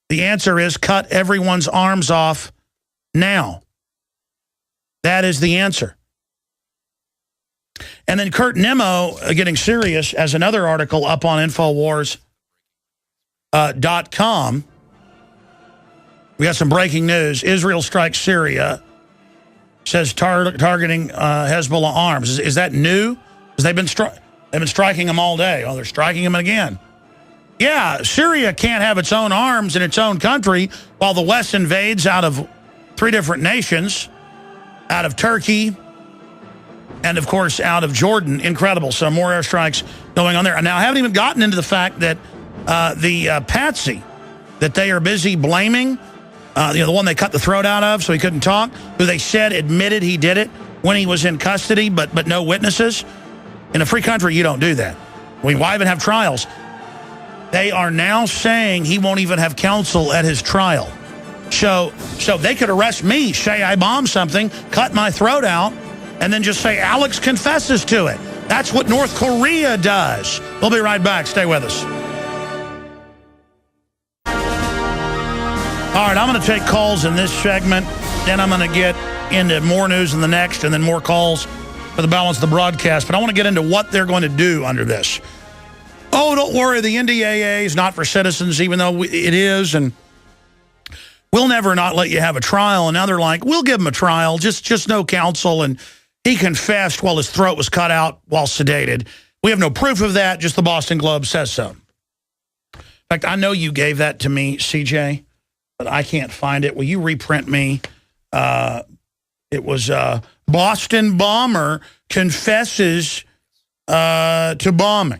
The answer is cut everyone's arms off now. That is the answer. And then Kurt Nemo, getting serious, as another article up on Infowars.com. We got some breaking news. Israel strikes Syria, says targeting Hezbollah arms. Is that new? Because they've been striking them all day. Oh, they're striking them again. Yeah, Syria can't have its own arms in its own country while the West invades out of 3 different nations, out of Turkey, and, of course, out of Jordan. Incredible. So more airstrikes going on there. Now, I haven't even gotten into the fact that the patsy that they are busy blaming, the one they cut the throat out of so he couldn't talk, who they said admitted he did it when he was in custody, but no witnesses. In a free country, you don't do that. I mean, why even have trials? They are now saying he won't even have counsel at his trial. So they could arrest me, say I bombed something, cut my throat out, and then just say Alex confesses to it. That's what North Korea does. We'll be right back. Stay with us. All right, I'm going to take calls in this segment. Then I'm going to get into more news in the next, and then more calls for the balance of the broadcast. But I want to get into what they're going to do under this. Oh, don't worry, the NDAA is not for citizens, even though it is, and we'll never not let you have a trial. And now they're like, we'll give him a trial, just no counsel. And he confessed while his throat was cut out while sedated. We have no proof of that, just the Boston Globe says so. In fact, I know you gave that to me, CJ, but I can't find it. Will you reprint me? It was Boston bomber confesses to bombing.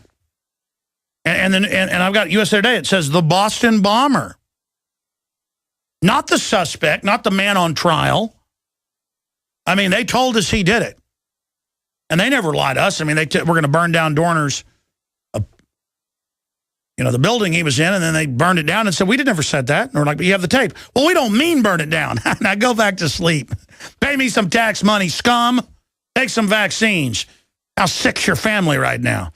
And then I've got USA Today. It says the Boston bomber. Not the suspect, not the man on trial. I mean, they told us he did it. And they never lied to us. I mean, we're going to burn down Dorner's, the building he was in, and then they burned it down and said, we did never said that. And we're like, but you have the tape. Well, we don't mean burn it down. Now go back to sleep. Pay me some tax money, scum. Take some vaccines. How sick's your family right now?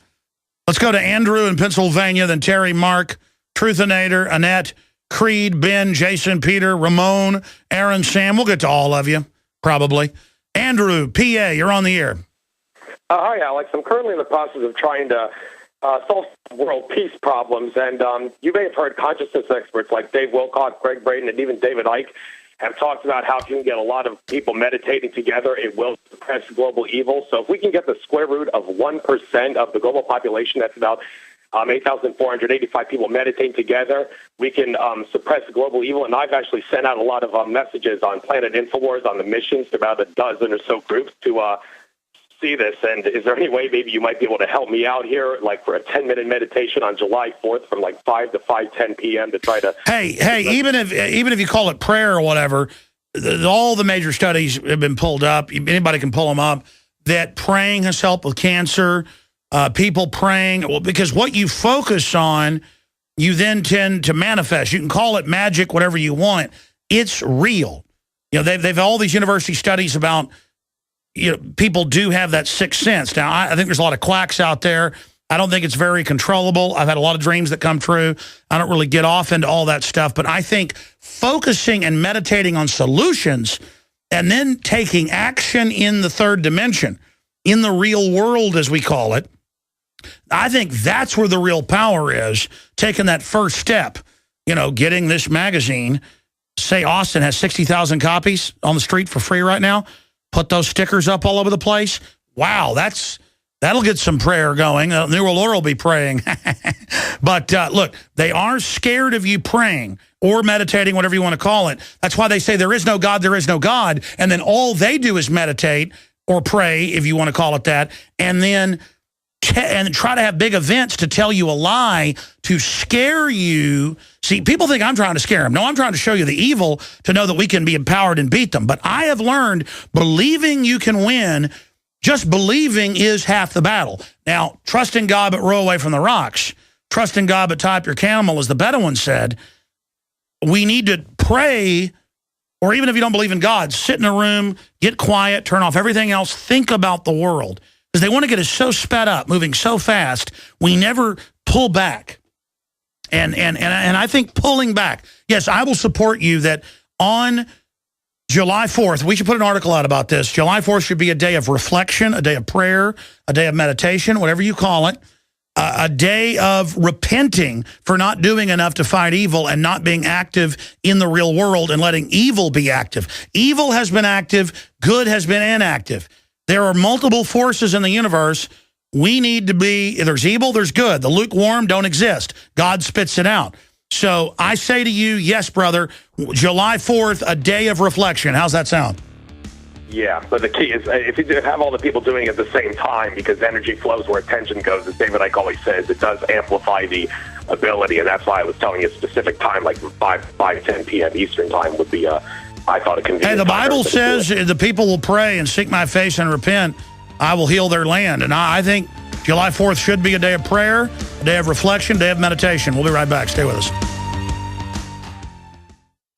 Let's go to Andrew in Pennsylvania, then Terry, Mark, Truthinator, Annette, Creed, Ben, Jason, Peter, Ramon, Aaron, Sam. We'll get to all of you, probably. Andrew, PA, you're on the air. Hi, Alex. I'm currently in the process of trying to solve world peace problems, and you may have heard consciousness experts like Dave Wilcock, Greg Braden, and even David Icke have talked about how if you can get a lot of people meditating together, it will suppress global evil. So if we can get the square root of 1% of the global population, that's about 8,485 people meditating together, we can suppress global evil. And I've actually sent out a lot of messages on Planet Infowars on the missions to about a dozen or so groups to see this. And is there any way maybe you might be able to help me out here, like for a 10-minute meditation on July 4th from like 5 to 5:10 p.m. to try to... Hey, even if you call it prayer or whatever, all the major studies have been pulled up. Anybody can pull them up, that praying has helped with cancer, people praying, because what you focus on, you then tend to manifest. You can call it magic, whatever you want. It's real. They've all these university studies about... people do have that sixth sense. Now, I think there's a lot of quacks out there. I don't think it's very controllable. I've had a lot of dreams that come true. I don't really get off into all that stuff. But I think focusing and meditating on solutions and then taking action in the third dimension, in the real world, as we call it, I think that's where the real power is, taking that first step, getting this magazine say Austin has 60,000 copies on the street for free right now. Put those stickers up all over the place. Wow, that'll get some prayer going. New World Order will be praying. But look, they are scared of you praying or meditating, whatever you want to call it. That's why they say there is no God, there is no God. And then all they do is meditate or pray, if you want to call it that, and then and try to have big events to tell you a lie, to scare you. See, people think I'm trying to scare them. No, I'm trying to show you the evil to know that we can be empowered and beat them. But I have learned believing you can win, just believing is half the battle. Now, trust in God, but row away from the rocks. Trust in God, but tie up your camel, as the Bedouin said. We need to pray, or even if you don't believe in God, sit in a room, get quiet, turn off everything else, think about the world. Because they want to get us so sped up, moving so fast, we never pull back. And I think pulling back, yes, I will support you that on July 4th, we should put an article out about this. July 4th should be a day of reflection, a day of prayer, a day of meditation, whatever you call it, a day of repenting for not doing enough to fight evil and not being active in the real world and letting evil be active. Evil has been active, good has been inactive. There are multiple forces in the universe. We need to be, if there's evil, there's good. The lukewarm don't exist. God spits it out. So I say to you, yes, brother, July 4th, a day of reflection. How's that sound? Yeah, but the key is if you have all the people doing it at the same time, because energy flows where attention goes, as David Icke always says, it does amplify the ability. And that's why I was telling you a specific time, like 5:10 p.m. Eastern time would be I thought a convenient. Hey, the Bible says the people will pray and seek my face and repent. I will heal their land. And I think July 4th should be a day of prayer, a day of reflection, a day of meditation. We'll be right back. Stay with us.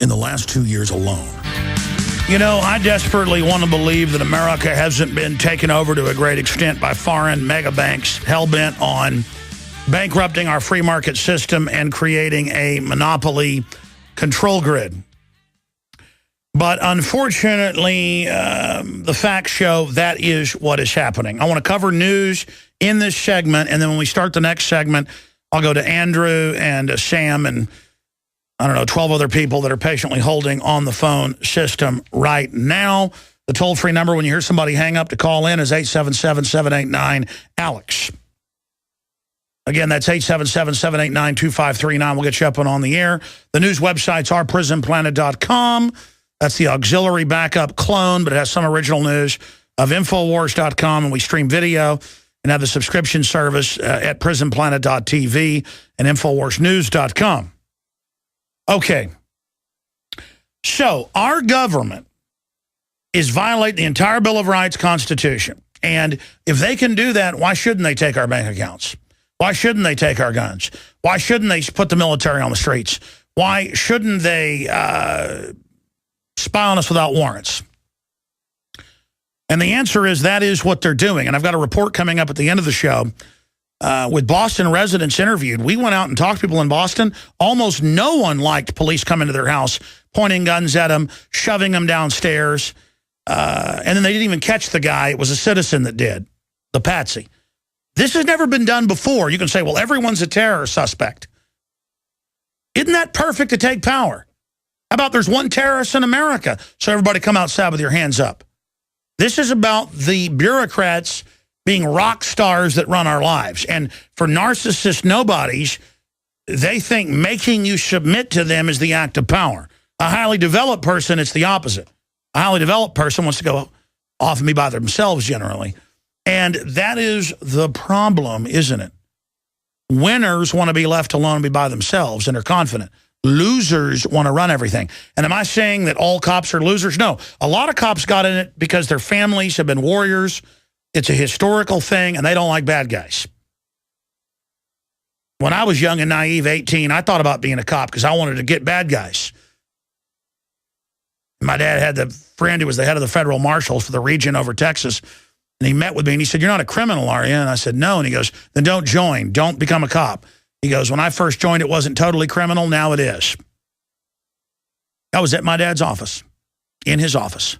In the last 2 years alone, you know, I desperately want to believe that America hasn't been taken over to a great extent by foreign mega banks hell-bent on bankrupting our free market system and creating a monopoly control grid. But unfortunately, the facts show that is what is happening. I want to cover news in this segment, and then when we start the next segment, I'll go to Andrew and Sam and, I don't know, 12 other people that are patiently holding on the phone system right now. The toll-free number when you hear somebody hang up to call in is 877-789-ALEX. Again, that's 877-789-2539. We'll get you up and on the air. The news websites are prisonplanet.com. That's the auxiliary backup clone, but it has some original news of Infowars.com, and we stream video and have the subscription service at prisonplanet.tv and InfoWarsNews.com. Okay. So our government is violating the entire Bill of Rights, Constitution. And if they can do that, why shouldn't they take our bank accounts? Why shouldn't they take our guns? Why shouldn't they put the military on the streets? Why shouldn't they spy on us without warrants? And the answer is that is what they're doing. And I've got a report coming up at the end of the show with Boston residents interviewed. We went out and talked to people in Boston. Almost no one liked police coming to their house, pointing guns at them, shoving them downstairs. And then they didn't even catch the guy. It was a citizen that did, the patsy. This has never been done before. You can say, well, everyone's a terror suspect. Isn't that perfect to take power? How about there's one terrorist in America, so everybody come outside with your hands up? This is about the bureaucrats being rock stars that run our lives. And for narcissist nobodies, they think making you submit to them is the act of power. A highly developed person, it's the opposite. A highly developed person wants to go off and be by themselves generally. And that is the problem, isn't it? Winners want to be left alone and be by themselves, and are confident. Losers want to run everything. And am I saying that all cops are losers? No. A lot of cops got in it because their families have been warriors. It's a historical thing, and they don't like bad guys. When I was young and naive, 18, I thought about being a cop because I wanted to get bad guys. My dad had the friend who was the head of the federal marshals for the region over Texas, and he met with me, and he said, "You're not a criminal, are you?" And I said, "No." And he goes, "Then don't join. Don't become a cop." He goes, "When I first joined, it wasn't totally criminal. Now it is." I was at my dad's office, in his office.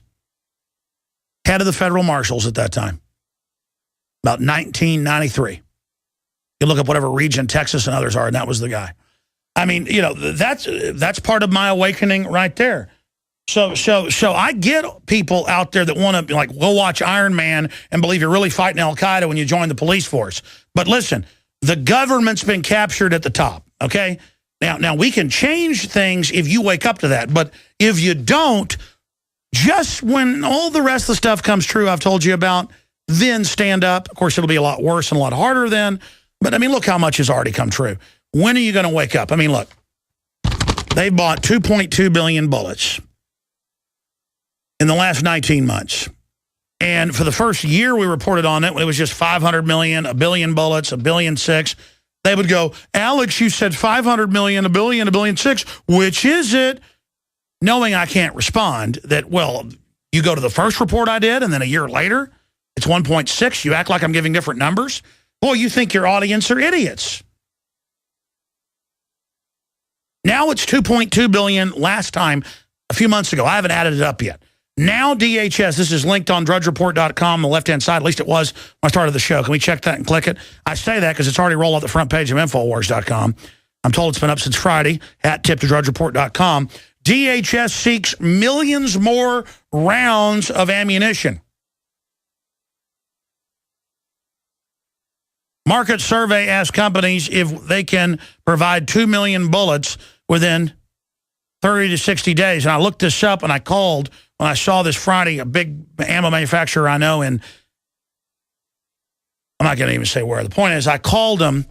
Head of the federal marshals at that time, about 1993. You look up whatever region Texas and others are, and that was the guy. I mean, you know, that's part of my awakening right there. So I get people out there that want to, like, go watch Iron Man and believe you're really fighting Al-Qaeda when you join the police force. But listen, the government's been captured at the top, okay? Now we can change things if you wake up to that. But if you don't, just when all the rest of the stuff comes true I've told you about, then stand up. Of course, it'll be a lot worse and a lot harder then. But, I mean, look how much has already come true. When are you going to wake up? I mean, look, they bought 2.2 billion bullets in the last 19 months. And for the first year we reported on it, when it was just 500 million, a billion bullets, 1.6 billion. They would go, Alex, you said 500 million, a billion, 1.6 billion. Which is it? Knowing I can't respond, that, well, you go to the first report I did, and then a year later, it's 1.6. You act like I'm giving different numbers. Boy, you think your audience are idiots. Now it's 2.2 billion last time, a few months ago. I haven't added it up yet. Now DHS, this is linked on drudgereport.com, on the left-hand side. At least it was when I started the show. Can we check that and click it? I say that because it's already rolled off the front page of Infowars.com. I'm told it's been up since Friday. Hat tip to drudgereport.com. DHS seeks millions more rounds of ammunition. Market survey asks companies if they can provide 2 million bullets within 30 to 60 days. And I looked this up and I called when I saw this Friday, a big ammo manufacturer I know, and I'm not going to even say where. The point is, I called them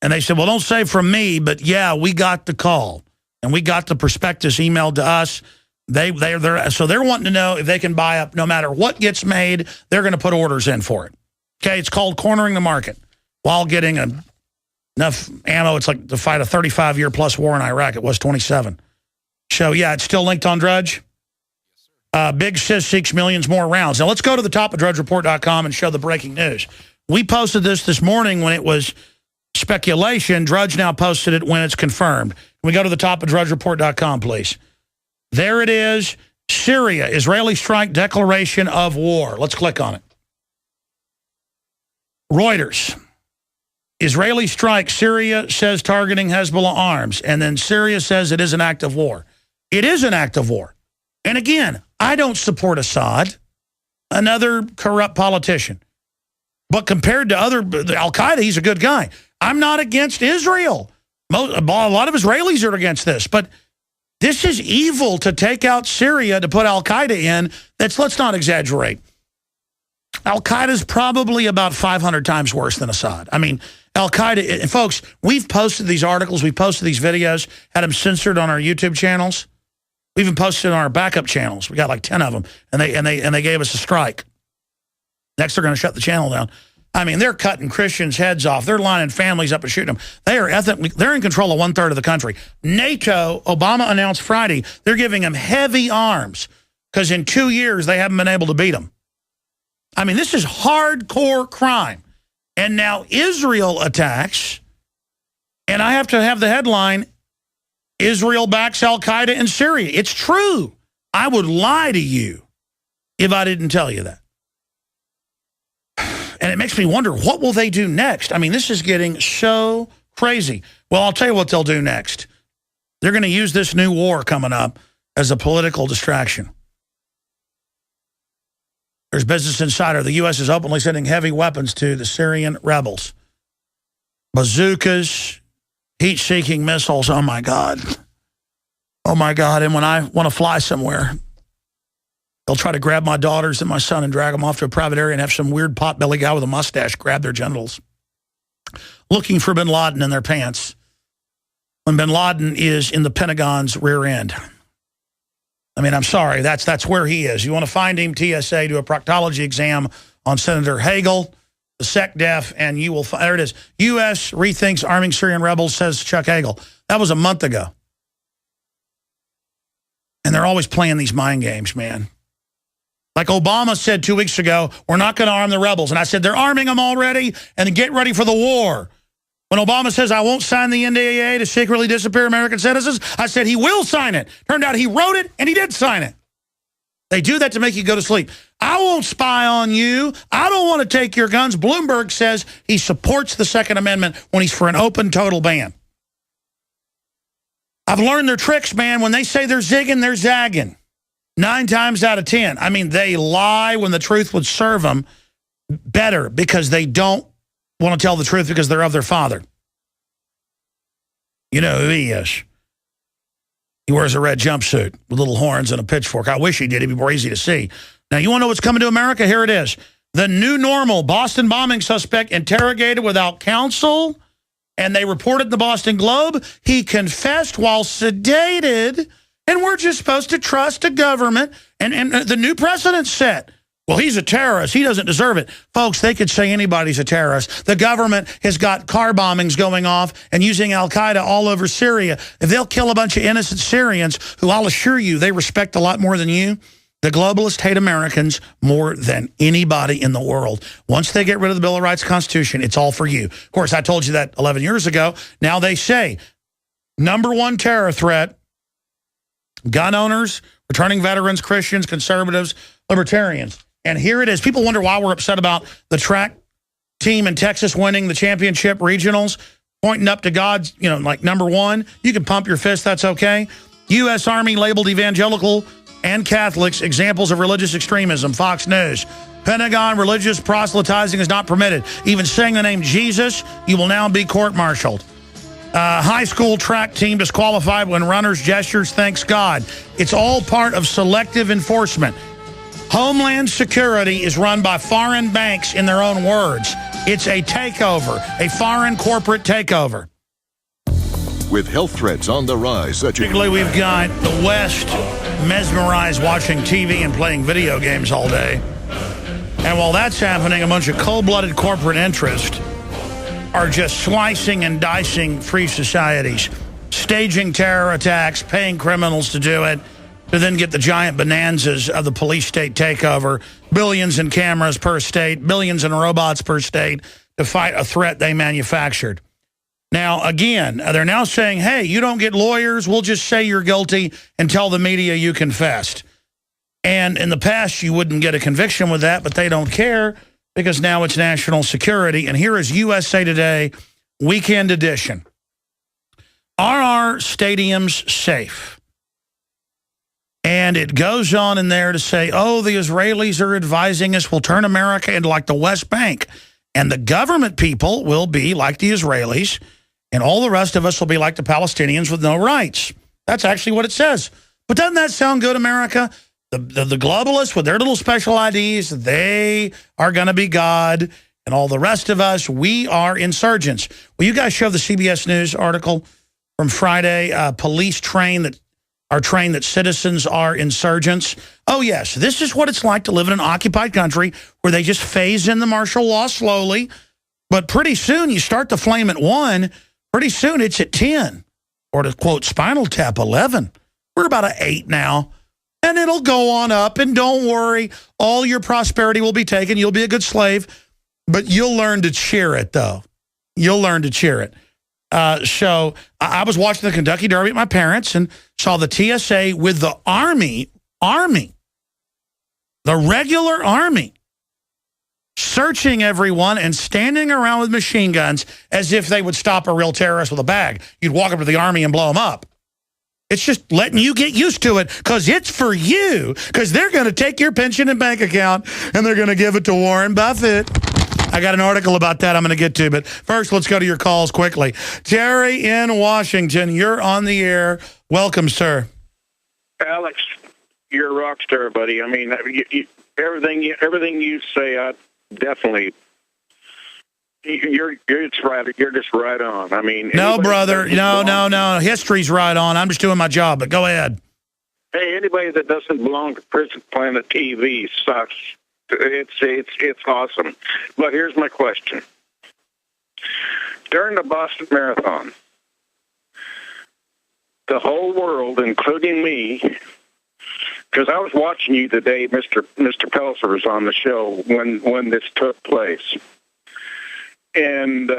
and they said, well, don't say from me, but yeah, we got the call. And we got the prospectus emailed to us. So they're wanting to know if they can buy up no matter what gets made, they're going to put orders in for it. Okay, it's called cornering the market while getting enough ammo. It's like to fight a 35-year plus war in Iraq. It was 27. So, yeah, it's still linked on Drudge. Big Sis seeks millions more rounds. Now, let's go to the top of drudgereport.com and show the breaking news. We posted this morning when it was speculation. Drudge now posted it when it's confirmed. Can we go to the top of drudgereport.com, please? There it is. Syria, Israeli strike declaration of war. Let's click on it. Reuters. Israeli strike, Syria says targeting Hezbollah arms. And then Syria says it is an act of war. It is an act of war. And again, I don't support Assad, another corrupt politician. But compared to Al-Qaeda, he's a good guy. I'm not against Israel. A lot of Israelis are against this. But this is evil to take out Syria to put Al-Qaeda in. Let's not exaggerate. Al-Qaeda is probably about 500 times worse than Assad. I mean, Al-Qaeda, and folks, we've posted these articles, we've posted these videos, had them censored on our YouTube channels. We even posted on our backup channels. We got like 10 of them, and they gave us a strike. Next, they're going to shut the channel down. I mean, they're cutting Christians' heads off. They're lining families up and shooting them. They're in control of 1/3 of the country. NATO, Obama announced Friday, they're giving them heavy arms because in 2 years they haven't been able to beat them. I mean, this is hardcore crime. And now Israel attacks, and I have to have the headline, Israel backs Al-Qaeda in Syria. It's true. I would lie to you if I didn't tell you that. And it makes me wonder, what will they do next? I mean, this is getting so crazy. Well, I'll tell you what they'll do next. They're going to use this new war coming up as a political distraction. There's Business Insider. The U.S. is openly sending heavy weapons to the Syrian rebels. Bazookas, heat-seeking missiles. Oh, my God. Oh, my God. And when I want to fly somewhere, they'll try to grab my daughters and my son and drag them off to a private area and have some weird potbelly guy with a mustache grab their genitals, looking for bin Laden in their pants when bin Laden is in the Pentagon's rear end. I mean, I'm sorry, that's where he is. You want to find him, TSA, do a proctology exam on Senator Hagel, the SecDef, and you will find, there it is. U.S. rethinks arming Syrian rebels, says Chuck Hagel. That was a month ago. And they're always playing these mind games, man. Like Obama said 2 weeks ago, we're not going to arm the rebels. And I said, they're arming them already, and get ready for the war. When Obama says, I won't sign the NDAA to secretly disappear American citizens, I said he will sign it. Turned out he wrote it, and he did sign it. They do that to make you go to sleep. I won't spy on you. I don't want to take your guns. Bloomberg says he supports the Second Amendment when he's for an open, total ban. I've learned their tricks, man. When they say they're zigging, they're zagging. 9 times out of 10. I mean, they lie when the truth would serve them better because they don't want to tell the truth because they're of their father. You know who he is. He wears a red jumpsuit with little horns and a pitchfork. I wish he did. It'd be more easy to see. Now, you want to know what's coming to America? Here it is. The new normal. Boston bombing suspect interrogated without counsel. And they reported in the Boston Globe. He confessed while sedated. And we're just supposed to trust a government. And the new precedent set. Well, he's a terrorist. He doesn't deserve it. Folks, they could say anybody's a terrorist. The government has got car bombings going off and using Al-Qaeda all over Syria. If they'll kill a bunch of innocent Syrians, who I'll assure you they respect a lot more than you, the globalists hate Americans more than anybody in the world. Once they get rid of the Bill of Rights Constitution, it's all for you. Of course, I told you that 11 years ago. Now they say, #1 terror threat, gun owners, returning veterans, Christians, conservatives, libertarians. And here it is. People wonder why we're upset about the track team in Texas winning the championship regionals, pointing up to God, you know, like #1. You can pump your fist, that's okay. U.S. Army labeled evangelical and Catholics examples of religious extremism, Fox News. Pentagon, religious proselytizing is not permitted. Even saying the name Jesus, you will now be court-martialed. High school track team disqualified when runners gestures thanks God. It's all part of selective enforcement. Homeland Security is run by foreign banks in their own words. It's a takeover, a foreign corporate takeover. With health threats on the rise, such as... Particularly, we've got the West mesmerized watching TV and playing video games all day. And while that's happening, a bunch of cold-blooded corporate interests are just slicing and dicing free societies, staging terror attacks, paying criminals to do it, to then get the giant bonanzas of the police state takeover, billions in cameras per state, billions in robots per state to fight a threat they manufactured. Now, again, they're now saying, hey, you don't get lawyers, we'll just say you're guilty and tell the media you confessed. And in the past, you wouldn't get a conviction with that, but they don't care because now it's national security. And here is USA Today, Weekend Edition. Are our stadiums safe? And it goes on in there to say, oh, the Israelis are advising us we'll turn America into like the West Bank. And the government people will be like the Israelis, and all the rest of us will be like the Palestinians with no rights. That's actually what it says. But doesn't that sound good, America? The globalists with their little special IDs, they are going to be God, and all the rest of us, we are insurgents. Will you guys show the CBS News article from Friday? Police trained that citizens are insurgents. Oh, yes, this is what it's like to live in an occupied country where they just phase in the martial law slowly. But pretty soon you start the flame at 1. Pretty soon it's at 10. Or to quote Spinal Tap, 11. We're about at 8 now. And it'll go on up. And don't worry, all your prosperity will be taken. You'll be a good slave. But you'll learn to cheer it, though. You'll learn to cheer it. So I was watching the Kentucky Derby at my parents' and saw the TSA with the Army, the regular Army, searching everyone and standing around with machine guns as if they would stop a real terrorist with a bag. You'd walk up to the Army and blow them up. It's just letting you get used to it because it's for you, because they're going to take your pension and bank account and they're going to give it to Warren Buffett. I got an article about that I'm going to get to, but first let's go to your calls quickly. Terry in Washington, you're on the air. Welcome, sir. Alex, you're a rock star, buddy. I mean, everything you say, I definitely. You're just right on. I mean, no, brother, no. History's right on. I'm just doing my job, but go ahead. Hey, anybody that doesn't belong to Prisonplanet TV sucks. It's awesome. But here's my question. During the Boston Marathon, the whole world, including me, because I was watching you the day Mr. Pelzer was on the show when this took place. And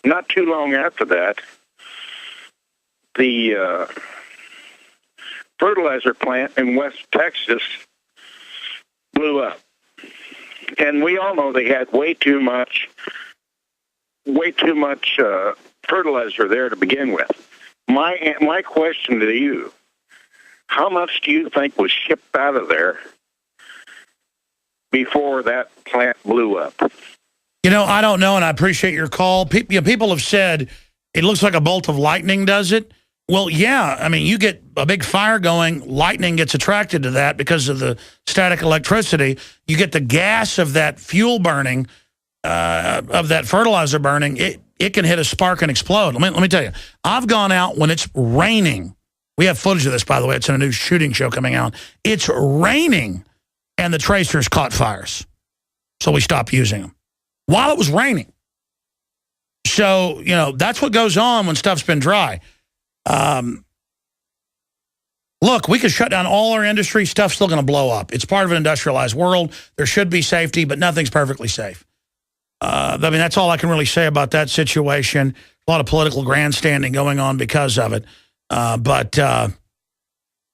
not too long after that, the fertilizer plant in West Texas blew up. And we all know they had way too much fertilizer there to begin with. My question to you, how much do you think was shipped out of there before that plant blew up? You know, I don't know, and I appreciate your call. People have said it looks like a bolt of lightning does it. Well, yeah, I mean, you get a big fire going, lightning gets attracted to that because of the static electricity. You get the gas of that fuel burning, of that fertilizer burning, it can hit a spark and explode. Let me tell you, I've gone out when it's raining. We have footage of this, by the way. It's in a new shooting show coming out. It's raining, and the tracers caught fires. So we stopped using them while it was raining. So, you know, that's what goes on when stuff's been dry. Look, we could shut down all our industry. Stuff's still going to blow up. It's part of an industrialized world. There should be safety, but nothing's perfectly safe. I mean, that's all I can really say about that situation. A lot of political grandstanding going on because of it. But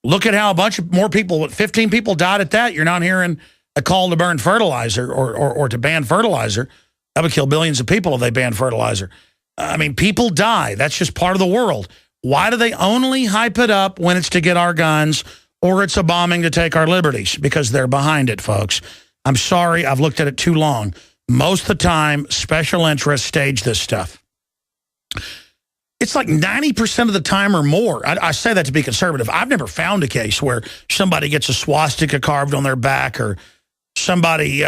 look at how a bunch of more people, 15 people died at that. You're not hearing a call to burn fertilizer or to ban fertilizer. That would kill billions of people if they banned fertilizer. I mean, people die. That's just part of the world. Why do they only hype it up when it's to get our guns or it's a bombing to take our liberties? Because they're behind it, folks. I'm sorry, I've looked at it too long. Most of the time, special interests stage this stuff. It's like 90% of the time or more. I say that to be conservative. I've never found a case where somebody gets a swastika carved on their back or somebody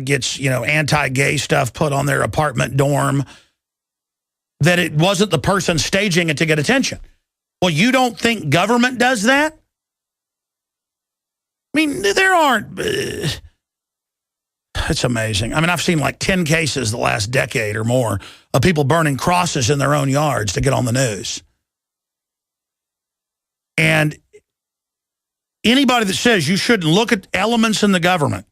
gets, you know, anti-gay stuff put on their apartment dorm, that it wasn't the person staging it to get attention. Well, you don't think government does that? I mean, there aren't... It's amazing. I mean, I've seen like 10 cases the last decade or more of people burning crosses in their own yards to get on the news. And anybody that says you shouldn't look at elements in the government,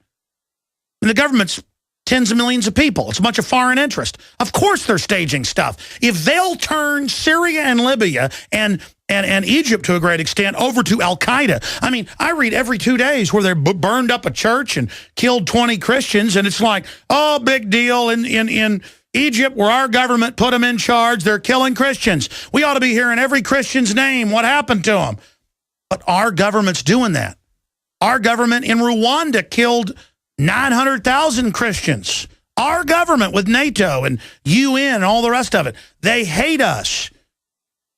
and the government's tens of millions of people. It's a bunch of foreign interest. Of course they're staging stuff. If they'll turn Syria and Libya and Egypt to a great extent over to Al-Qaeda. I mean, I read every 2 days where they burned up a church and killed 20 Christians, and it's like, oh, big deal. In Egypt, where our government put them in charge, they're killing Christians. We ought to be hearing every Christian's name. What happened to them? But our government's doing that. Our government in Rwanda killed 900,000 Christians. Our government with NATO and UN and all the rest of it. They hate us.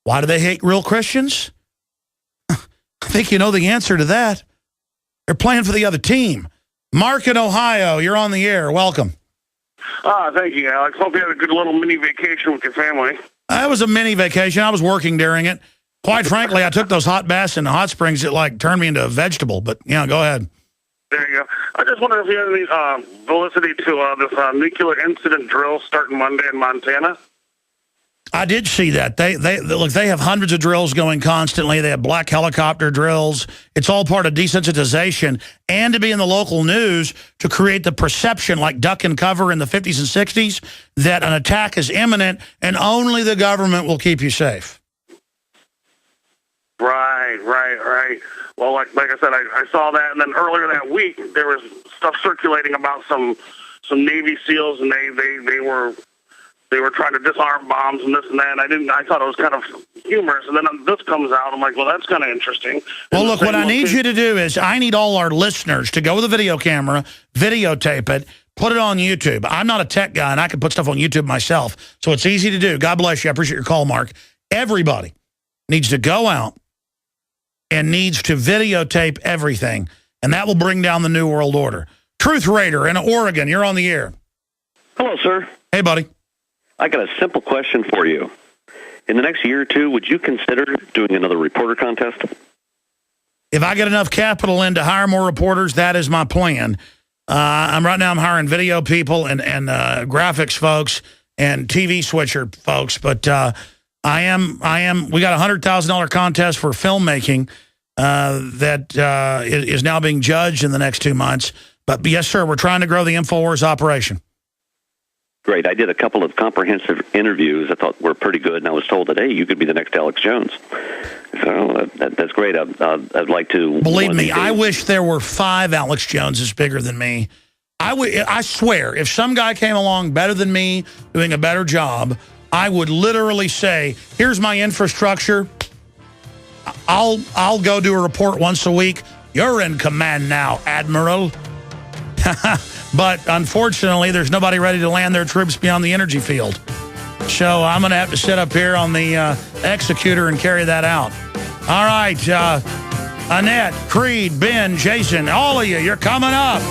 Why do they hate real Christians? I think you know the answer to that. They're playing for the other team. Mark in Ohio, you're on the air. Welcome. Thank you, Alex. Hope you had a good little mini vacation with your family. It was a mini vacation. I was working during it. Quite frankly, I took those hot baths in the hot springs. It like turned me into a vegetable. But, yeah, go ahead. There you go. I just wonder if you have any validity to this nuclear incident drill starting Monday in Montana. I did see that. They look, they have hundreds of drills going constantly. They have black helicopter drills. It's all part of desensitization and to be in the local news to create the perception, like duck and cover in the 50s and 60s, that an attack is imminent and only the government will keep you safe. Right. Well, like I said, I saw that, and then earlier that week there was stuff circulating about some Navy SEALs, and they were trying to disarm bombs and this and that. And I thought it was kind of humorous, and then this comes out. I'm like, well, that's kind of interesting. Well, look, what I need you to do is I need all our listeners to go with a video camera, videotape it, put it on YouTube. I'm not a tech guy, and I can put stuff on YouTube myself, so it's easy to do. God bless you. I appreciate your call, Mark. Everybody needs to go out and needs to videotape everything, and that will bring down the New World Order. Truth Raider in Oregon, you're on the air. Hello, sir. Hey, buddy. I got a simple question for you. In the next year or two, would you consider doing another reporter contest? If I get enough capital in to hire more reporters, that is my plan. I'm hiring video people and graphics folks and TV switcher folks, but we got a $100,000 contest for filmmaking that is now being judged in the next 2 months. But yes, sir, we're trying to grow the InfoWars operation. Great. I did a couple of comprehensive interviews I thought were pretty good, and I was told that, hey, you could be the next Alex Jones. So that's great. I'd like to... Believe me, I wish there were 5 Alex Joneses bigger than me. I swear, if some guy came along better than me, doing a better job, I would literally say, here's my infrastructure, I'll go do a report once a week. You're in command now, Admiral. But unfortunately, there's nobody ready to land their troops beyond the energy field. So I'm going to have to sit up here on the executor and carry that out. All right, Annette, Creed, Ben, Jason, all of you, you're coming up.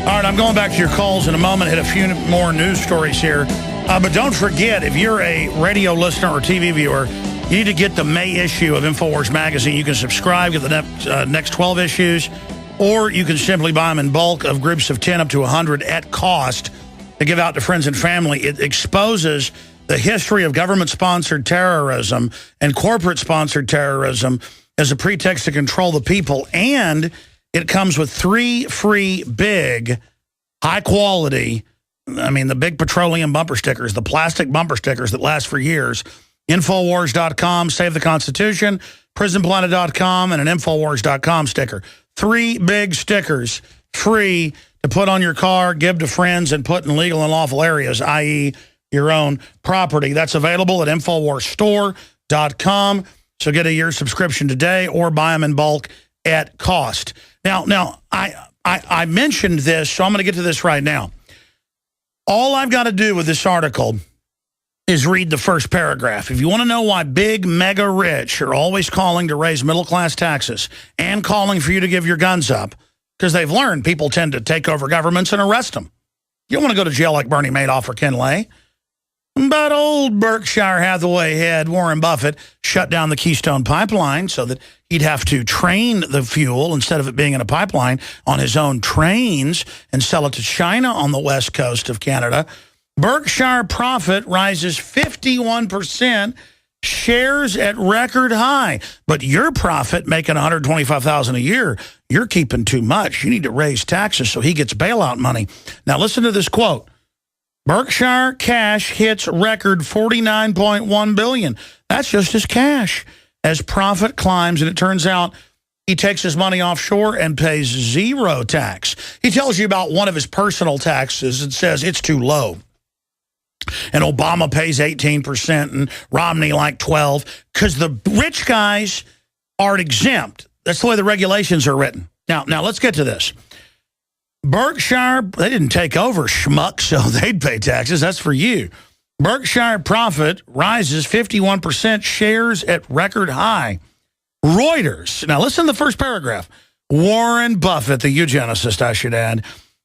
All right, I'm going back to your calls in a moment. Hit a few more news stories here. But don't forget, if you're a radio listener or TV viewer, you need to get the May issue of InfoWars Magazine. You can subscribe, get the next 12 issues, or you can simply buy them in bulk of groups of 10 up to 100 at cost to give out to friends and family. It exposes the history of government-sponsored terrorism and corporate-sponsored terrorism as a pretext to control the people, and it comes with 3 free big, high-quality, the big petroleum bumper stickers, the plastic bumper stickers that last for years. Infowars.com, Save the Constitution, Prisonplanet.com, and an Infowars.com sticker. 3 big stickers, free to put on your car, give to friends, and put in legal and lawful areas, i.e. your own property. That's available at InfoWarsStore.com. So get a year subscription today or buy them in bulk at cost. Now I mentioned this, so I'm going to get to this right now. All I've got to do with this article is read the first paragraph. If you want to know why big, mega rich are always calling to raise middle-class taxes and calling for you to give your guns up, because they've learned people tend to take over governments and arrest them. You don't want to go to jail like Bernie Madoff or Ken Lay. But old Berkshire Hathaway head Warren Buffett shut down the Keystone Pipeline so that he'd have to train the fuel instead of it being in a pipeline on his own trains and sell it to China on the west coast of Canada. Berkshire profit rises 51%, shares at record high. But your profit, making $125,000 a year, you're keeping too much. You need to raise taxes so he gets bailout money. Now listen to this quote. Berkshire cash hits record $49.1 billion. That's just his cash. As profit climbs, and it turns out he takes his money offshore and pays 0 tax. He tells you about one of his personal taxes and says it's too low. And Obama pays 18% and Romney like 12%, because the rich guys are exempt. That's the way the regulations are written. Now let's get to this. Berkshire, they didn't take over, schmuck, so they'd pay taxes. That's for you. Berkshire profit rises 51%, shares at record high. Reuters. Now listen to the first paragraph. Warren Buffett, the eugenicist, I should add.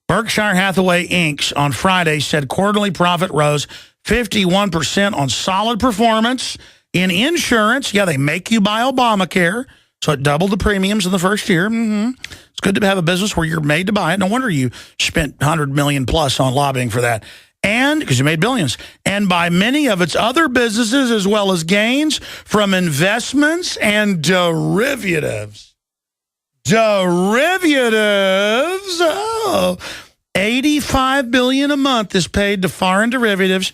Berkshire Hathaway Inc. on Friday said quarterly profit rose 51% on solid performance in insurance. Yeah, they make you buy Obamacare, so it doubled the premiums in the first year. It's good to have a business where you're made to buy it. No wonder you spent $100 million plus on lobbying for that. And because you made billions. And by many of its other businesses, as well as gains from investments and derivatives. Oh, $85 billion a month is paid to foreign derivatives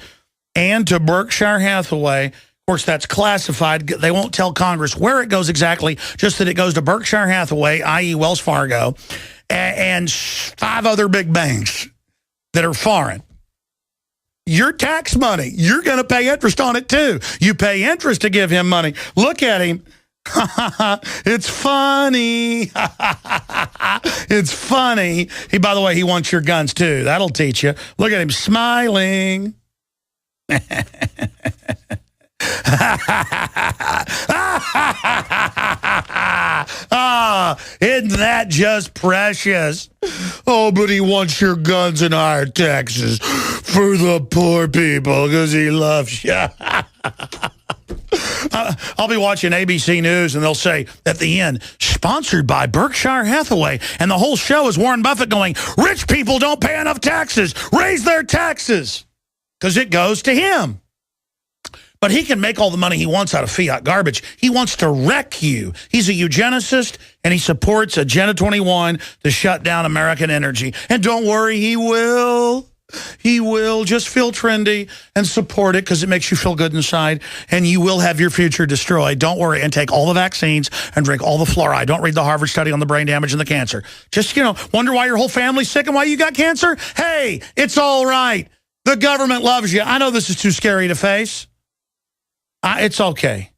and to Berkshire Hathaway. Of course, that's classified. They won't tell Congress where it goes exactly, just that it goes to Berkshire Hathaway, i.e. Wells Fargo, and 5 other big banks that are foreign. Your tax money, you're going to pay interest on it too. You pay interest to give him money. Look at him. It's funny. It's funny. By the way, he wants your guns too. That'll teach you. Look at him smiling. Isn't that just precious? Oh, but he wants your guns and higher taxes for the poor people because he loves you. I'll be watching ABC News, and they'll say at the end, sponsored by Berkshire Hathaway, and the whole show is Warren Buffett going, rich people don't pay enough taxes. Raise their taxes, because it goes to him. But he can make all the money he wants out of fiat garbage. He wants to wreck you. He's a eugenicist, and he supports Agenda 21 to shut down American energy. And don't worry, he will. He will. Just feel trendy and support it because it makes you feel good inside, and you will have your future destroyed. Don't worry, and take all the vaccines and drink all the fluoride. Don't read the Harvard study on the brain damage and the cancer. Just, wonder why your whole family's sick and why you got cancer? Hey, it's all right. The government loves you. I know this is too scary to face. It's okay.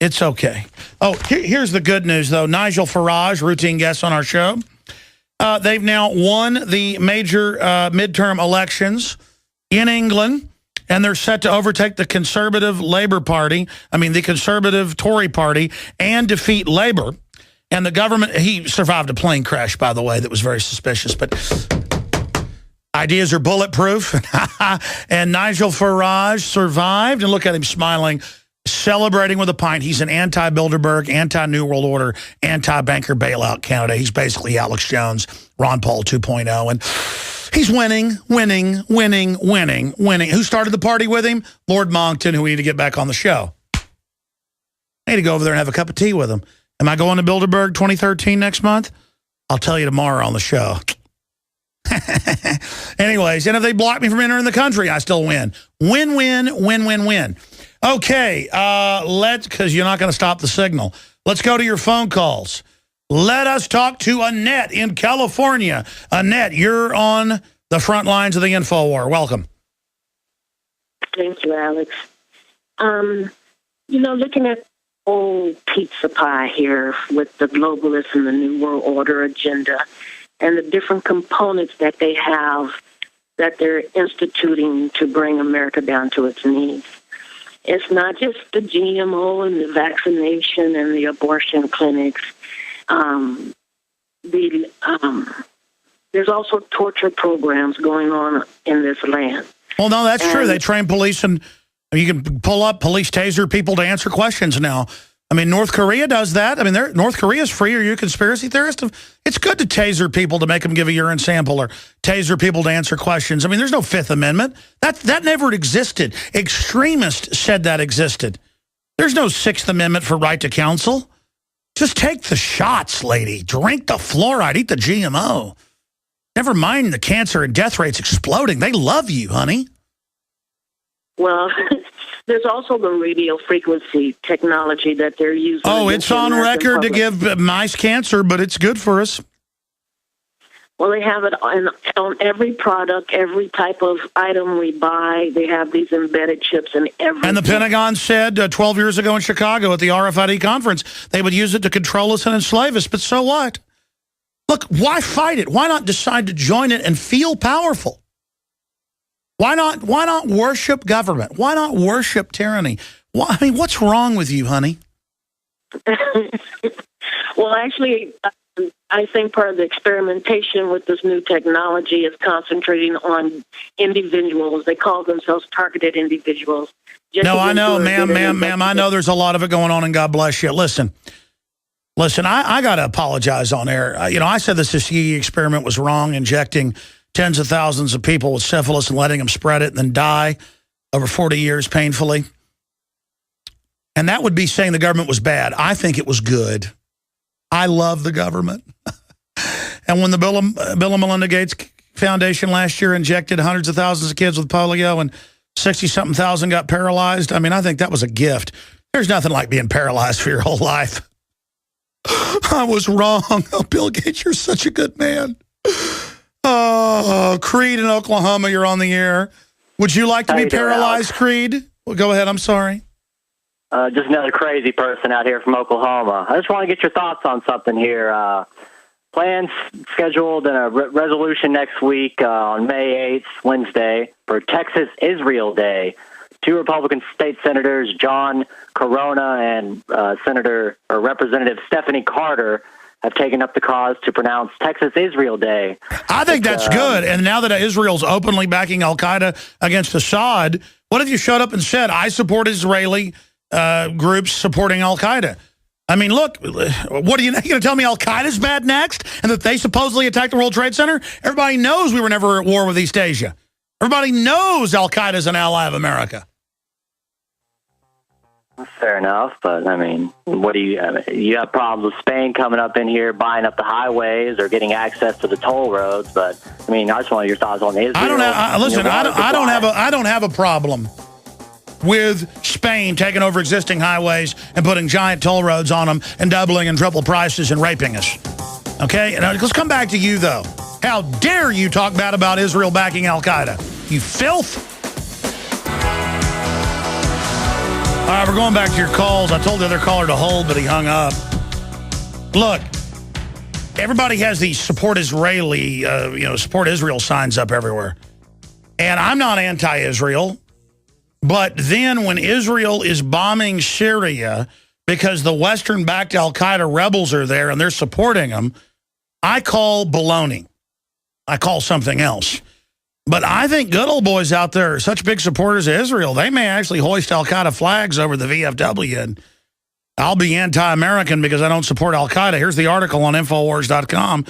It's okay. Oh, here's the good news, though. Nigel Farage, routine guest on our show. They've now won the major midterm elections in England, and they're set to overtake the Conservative Labour Party, the Conservative Tory Party, and defeat Labour. And the government, he survived a plane crash, by the way, that was very suspicious, but ideas are bulletproof. And Nigel Farage survived, and look at him smiling, celebrating with a pint. He's an anti-Bilderberg, anti-New World Order, anti-banker bailout candidate. He's basically Alex Jones, Ron Paul 2.0. And he's winning. Who started the party with him? Lord Monckton, who we need to get back on the show. I need to go over there and have a cup of tea with him. Am I going to Bilderberg 2013 next month? I'll tell you tomorrow on the show. Anyways, and if they block me from entering the country, I still win. Win. Okay, because you're not going to stop the signal. Let's go to your phone calls. Let us talk to Annette in California. Annette, you're on the front lines of the info war. Welcome. Thank you, Alex. Looking at old pizza pie here with the globalists and the New World Order agenda and the different components that they have that they're instituting to bring America down to its knees. It's not just the GMO and the vaccination and the abortion clinics. There's also torture programs going on in this land. Well, no, that's true. They train police, and you can pull up police taser people to answer questions now. North Korea does that. North Korea's free. Are you a conspiracy theorist? It's good to taser people to make them give a urine sample or taser people to answer questions. There's no Fifth Amendment. That never existed. Extremists said that existed. There's no Sixth Amendment for right to counsel. Just take the shots, lady. Drink the fluoride. Eat the GMO. Never mind the cancer and death rates exploding. They love you, honey. Well, there's also the radio frequency technology that they're using. Oh, it's on record to give mice cancer, but it's good for us. Well, they have it on every product, every type of item we buy. They have these embedded chips in everything. And the Pentagon said 12 years ago in Chicago at the RFID conference, they would use it to control us and enslave us, but so what? Look, why fight it? Why not decide to join it and feel powerful? Why not worship government? Why not worship tyranny? What's wrong with you, honey? Well, actually, I think part of the experimentation with this new technology is concentrating on individuals. They call themselves targeted individuals. No, I know, ma'am. I know there's a lot of it going on, and God bless you. Listen, I got to apologize on air. I said the Tuskegee experiment was wrong, injecting tens of thousands of people with syphilis and letting them spread it and then die over 40 years painfully. And that would be saying the government was bad. I think it was good. I love the government. And when the Bill and Melinda Gates Foundation last year injected hundreds of thousands of kids with polio and 60-something thousand got paralyzed, I think that was a gift. There's nothing like being paralyzed for your whole life. I was wrong. Oh, Bill Gates, you're such a good man. Oh, Creed in Oklahoma, you're on the air. Would you like to be paralyzed, Creed? Well, go ahead. I'm sorry. Just another crazy person out here from Oklahoma. I just want to get your thoughts on something here. Plans scheduled in a resolution next week on May 8th, Wednesday, for Texas Israel Day. 2 Republican state senators, John Corona and Representative Stephanie Carter, have taken up the cause to pronounce Texas Israel Day. I think that's good. And now that Israel's openly backing Al-Qaeda against Assad, what if you showed up and said, I support Israeli groups supporting Al-Qaeda? Look, what are you going to tell me Al-Qaeda's bad next and that they supposedly attacked the World Trade Center? Everybody knows we were never at war with East Asia. Everybody knows Al-Qaeda's an ally of America. Fair enough, but what do you have problems with Spain coming up in here, buying up the highways or getting access to the toll roads? But I just want your thoughts on Israel. I don't have a problem with Spain taking over existing highways and putting giant toll roads on them and doubling and triple prices and raping us. Okay, and let's come back to you though. How dare you talk bad about Israel backing Al-Qaeda? You filth. All right, we're going back to your calls. I told the other caller to hold, but he hung up. Look, everybody has these support Israeli, support Israel signs up everywhere. And I'm not anti-Israel, but then when Israel is bombing Syria because the Western-backed Al-Qaeda rebels are there and they're supporting them, I call baloney. I call something else. But I think good old boys out there are such big supporters of Israel, they may actually hoist Al-Qaeda flags over the VFW. And I'll be anti-American because I don't support Al-Qaeda. Here's the article on Infowars.com.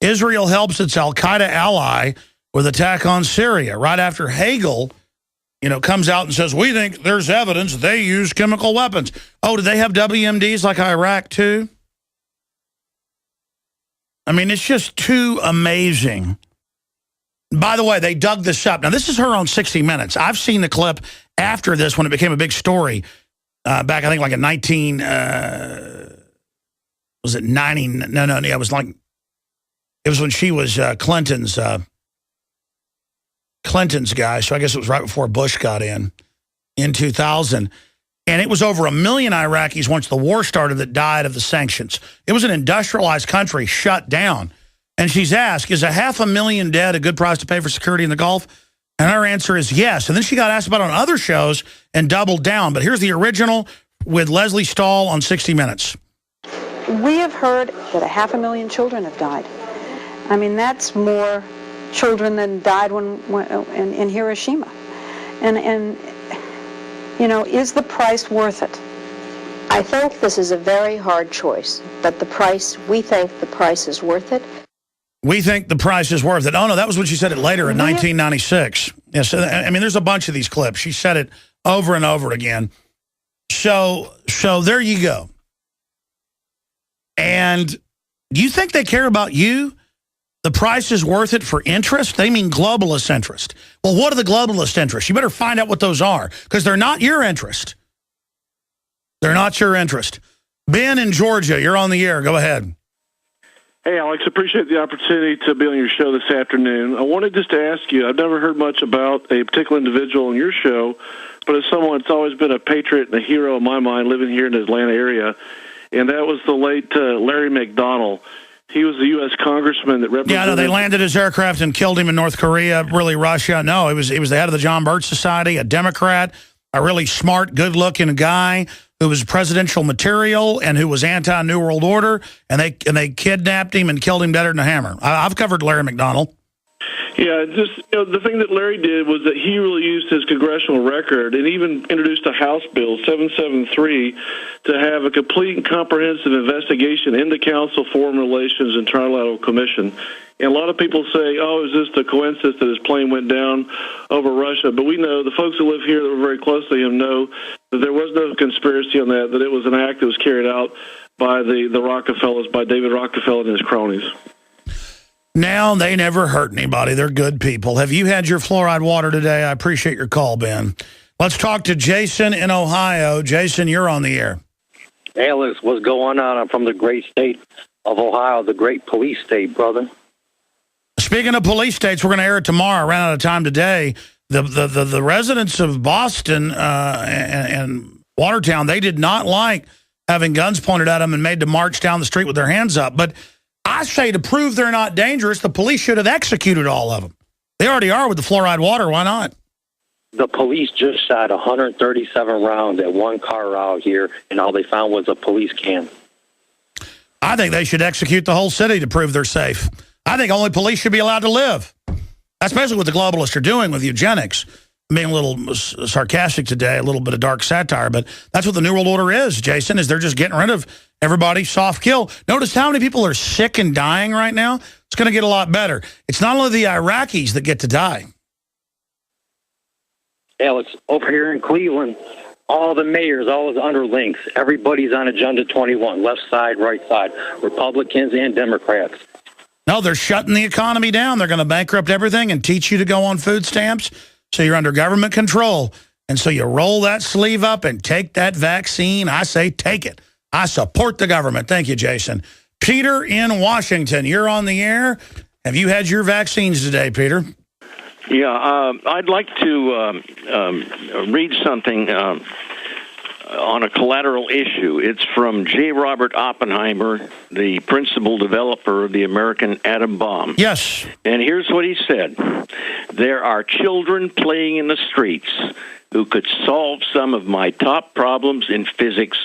Israel helps its Al-Qaeda ally with attack on Syria. Right after Hagel, comes out and says, we think there's evidence they use chemical weapons. Oh, do they have WMDs like Iraq too? I mean, it's just too amazing. By the way, they dug this up. Now, this is her on 60 Minutes. I've seen the clip after this when it became a big story back, I think, like in 19... was it 90? No, yeah, it was like... It was when she was Clinton's guy, so I guess it was right before Bush got in 2000. And it was over 1 million Iraqis once the war started that died of the sanctions. It was an industrialized country shut down. And she's asked, is 500,000 dead a good price to pay for security in the Gulf? And her answer is yes. And then she got asked about it on other shows and doubled down. But here's the original with Leslie Stahl on 60 Minutes. We have heard that 500,000 children have died. I mean, that's more children than died in Hiroshima. And is the price worth it? I think this is a very hard choice, but we think the price is worth it. We think the price is worth it. Oh, no, that was when she said it later in 1996. Yes, I mean, there's a bunch of these clips. She said it over and over again. So there you go. And do you think they care about you? The price is worth it for interest? They mean globalist interest. Well, what are the globalist interests? You better find out what those are, because they're not your interest. They're not your interest. Ben in Georgia, you're on the air. Go ahead. Hey, Alex, appreciate the opportunity to be on your show this afternoon. I wanted just to ask you, I've never heard much about a particular individual on your show, but as someone that's always been a patriot and a hero in my mind living here in the Atlanta area, and that was the late Larry McDonald. He was the U.S. congressman that represented... Yeah, no, they landed his aircraft and killed him in North Korea, really Russia. No, he was the head of the John Birch Society, a Democrat, a really smart, good-looking guy who was presidential material and who was anti-New World Order, and they kidnapped him and killed him better than a hammer. I've covered Larry McDonald. Yeah, just the thing that Larry did was that he really used his congressional record and even introduced a House Bill 773 to have a complete and comprehensive investigation into Council Foreign Relations and Trilateral Commission. And a lot of people say, oh, is this a coincidence that his plane went down over Russia? But we know, the folks who live here that were very close to him know that there was no conspiracy on that it was an act that was carried out by the Rockefellers, by David Rockefeller and his cronies. Now, they never hurt anybody. They're good people. Have you had your fluoride water today? I appreciate your call, Ben. Let's talk to Jason in Ohio. Jason, you're on the air. Alex, what's going on? I'm from the great state of Ohio, the great police state, brother. Speaking of police states, we're going to air it tomorrow. I ran out of time today. The residents of Boston and Watertown, they did not like having guns pointed at them and made to march down the street with their hands up. But I say to prove they're not dangerous, the police should have executed all of them. They already are with the fluoride water. Why not? The police just shot 137 rounds at one car out here, and all they found was a police can. I think they should execute the whole city to prove they're safe. I think only police should be allowed to live. That's basically what the globalists are doing with eugenics. I'm being a little sarcastic today, a little bit of dark satire, but that's what the New World Order is, Jason, is they're just getting rid of everybody soft kill. Notice how many people are sick and dying right now? It's going to get a lot better. It's not only the Iraqis that get to die. Alex, over here in Cleveland, all the mayors, all the underlings, everybody's on Agenda 21, left side, right side, Republicans and Democrats. No, they're shutting the economy down. They're going to bankrupt everything and teach you to go on food stamps, so you're under government control. And so you roll that sleeve up and take that vaccine. I say take it. I support the government. Thank you, Jason. Peter in Washington, you're on the air. Have you had your vaccines today, Peter? Yeah, I'd like to read something on a collateral issue. It's from J. Robert Oppenheimer, the principal developer of the American atom bomb. Yes. And here's what he said. There are children playing in the streets who could solve some of my top problems in physics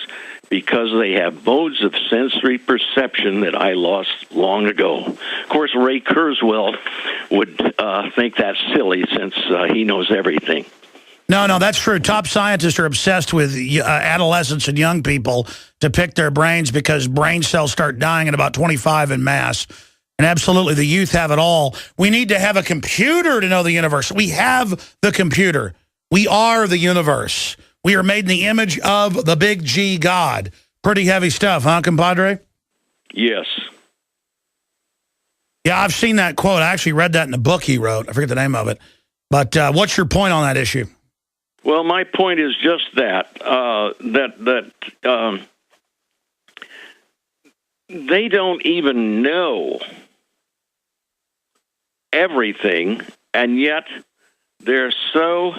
because they have modes of sensory perception that I lost long ago. Of course, Ray Kurzweil would think that's silly since he knows everything. No, that's true. Top scientists are obsessed with adolescents and young people to pick their brains because brain cells start dying at about 25 in mass. And absolutely, the youth have it all. We need to have a computer to know the universe. We have the computer. We are the universe. We are made in the image of the big G God. Pretty heavy stuff, huh, compadre? Yes. Yeah, I've seen that quote. I actually read that in a book he wrote. I forget the name of it. But what's your point on that issue? Well, my point is just that, they don't even know everything, and yet they're so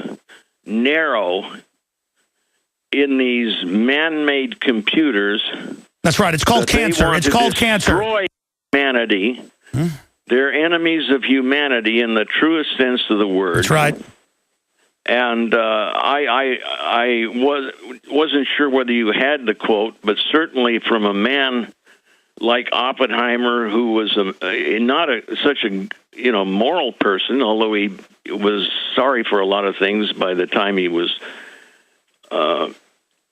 narrow in these man-made computers. That's right. It's called cancer. It's called cancer. Destroy humanity. They're enemies of humanity in the truest sense of the word. That's right. And I wasn't sure whether you had the quote, but certainly from a man like Oppenheimer, who was not such a moral person, although he was sorry for a lot of things by the time he was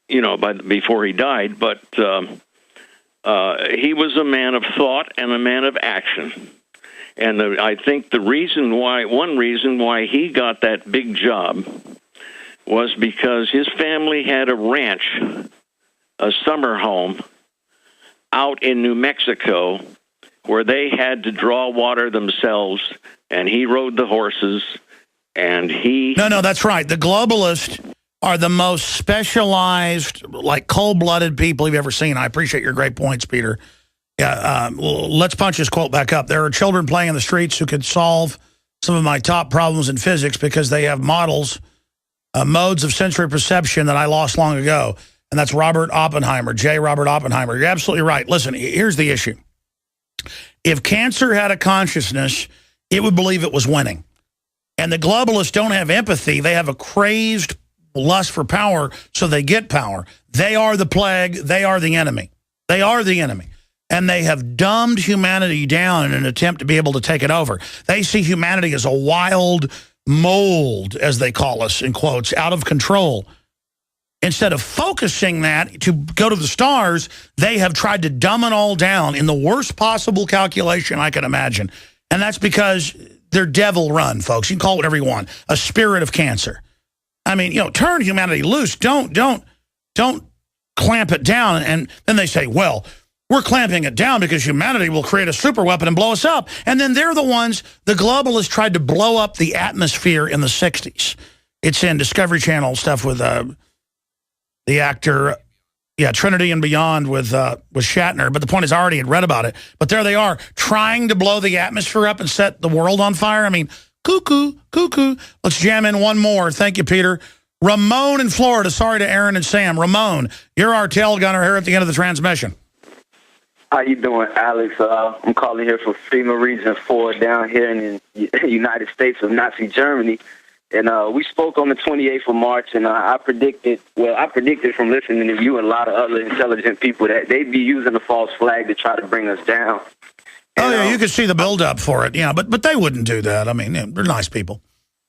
before he died, but he was a man of thought and a man of action. And I think one reason why he got that big job was because his family had a ranch, a summer home, out in New Mexico, where they had to draw water themselves, and he rode the horses, and he... No, that's right. The globalists are the most specialized, like cold-blooded people you've ever seen. I appreciate your great points, Peter. Yeah, let's punch this quote back up. There are children playing in the streets who could solve some of my top problems in physics because they have modes of sensory perception that I lost long ago. And that's Robert Oppenheimer, J. Robert Oppenheimer. You're absolutely right. Listen, here's the issue. If cancer had a consciousness, it would believe it was winning. And the globalists don't have empathy. They have a crazed lust for power, so they get power. They are the plague. They are the enemy. They are the enemy. And they have dumbed humanity down in an attempt to be able to take it over. They see humanity as a wild mold, as they call us, in quotes, out of control. Instead of focusing that to go to the stars, they have tried to dumb it all down in the worst possible calculation I can imagine. And that's because they're devil run, folks. You can call it whatever you want. A spirit of cancer. I mean, turn humanity loose. Don't clamp it down. And then they say, well, we're clamping it down because humanity will create a super weapon and blow us up. And then they're the ones, the globalists tried to blow up the atmosphere in the 60s. It's in Discovery Channel stuff with the actor, Trinity and Beyond with Shatner. But the point is, I already had read about it. But there they are, trying to blow the atmosphere up and set the world on fire. I mean, cuckoo. Let's jam in one more. Thank you, Peter. Ramon in Florida. Sorry to Aaron and Sam. Ramon, you're our tail gunner here at the end of the transmission. How you doing, Alex? I'm calling here from FEMA Region 4 down here in the United States of Nazi Germany. And we spoke on the 28th of March, and I predicted from listening to you and a lot of other intelligent people that they'd be using a false flag to try to bring us down. And, you could see the build-up for it, but they wouldn't do that. I mean, they're nice people.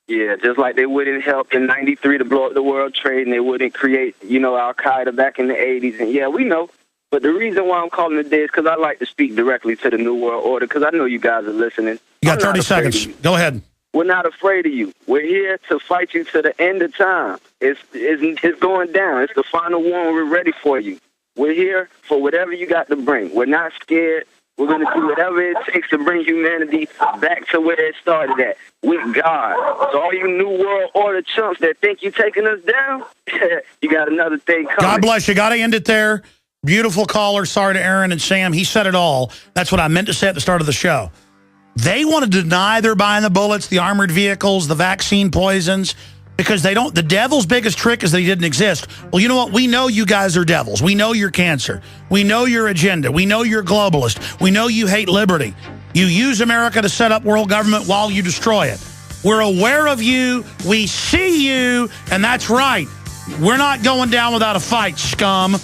Yeah, just like they wouldn't help in '93 to blow up the World Trade, and they wouldn't create, Al-Qaeda back in the '80s. And yeah, we know. But the reason why I'm calling today is because I like to speak directly to the New World Order, because I know you guys are listening. You got 30 seconds. Go ahead. We're not afraid of you. We're here to fight you to the end of time. It's going down. It's the final war, and we're ready for you. We're here for whatever you got to bring. We're not scared. We're going to do whatever it takes to bring humanity back to where it started at, with God. So all you New World Order chumps that think you're taking us down, you got another thing coming. God bless you. Got to end it there. Beautiful caller. Sorry to Aaron and Sam. He said it all. That's what I meant to say at the start of the show. They want to deny they're buying the bullets, the armored vehicles, the vaccine poisons. because they don't. The devil's biggest trick is that he didn't exist. Well, you know what? We know you guys are devils. We know you're cancer. We know your agenda. We know you're globalist. We know you hate liberty. You use America to set up world government while you destroy it. We're aware of you. We see you, and that's right. We're not going down without a fight, scum.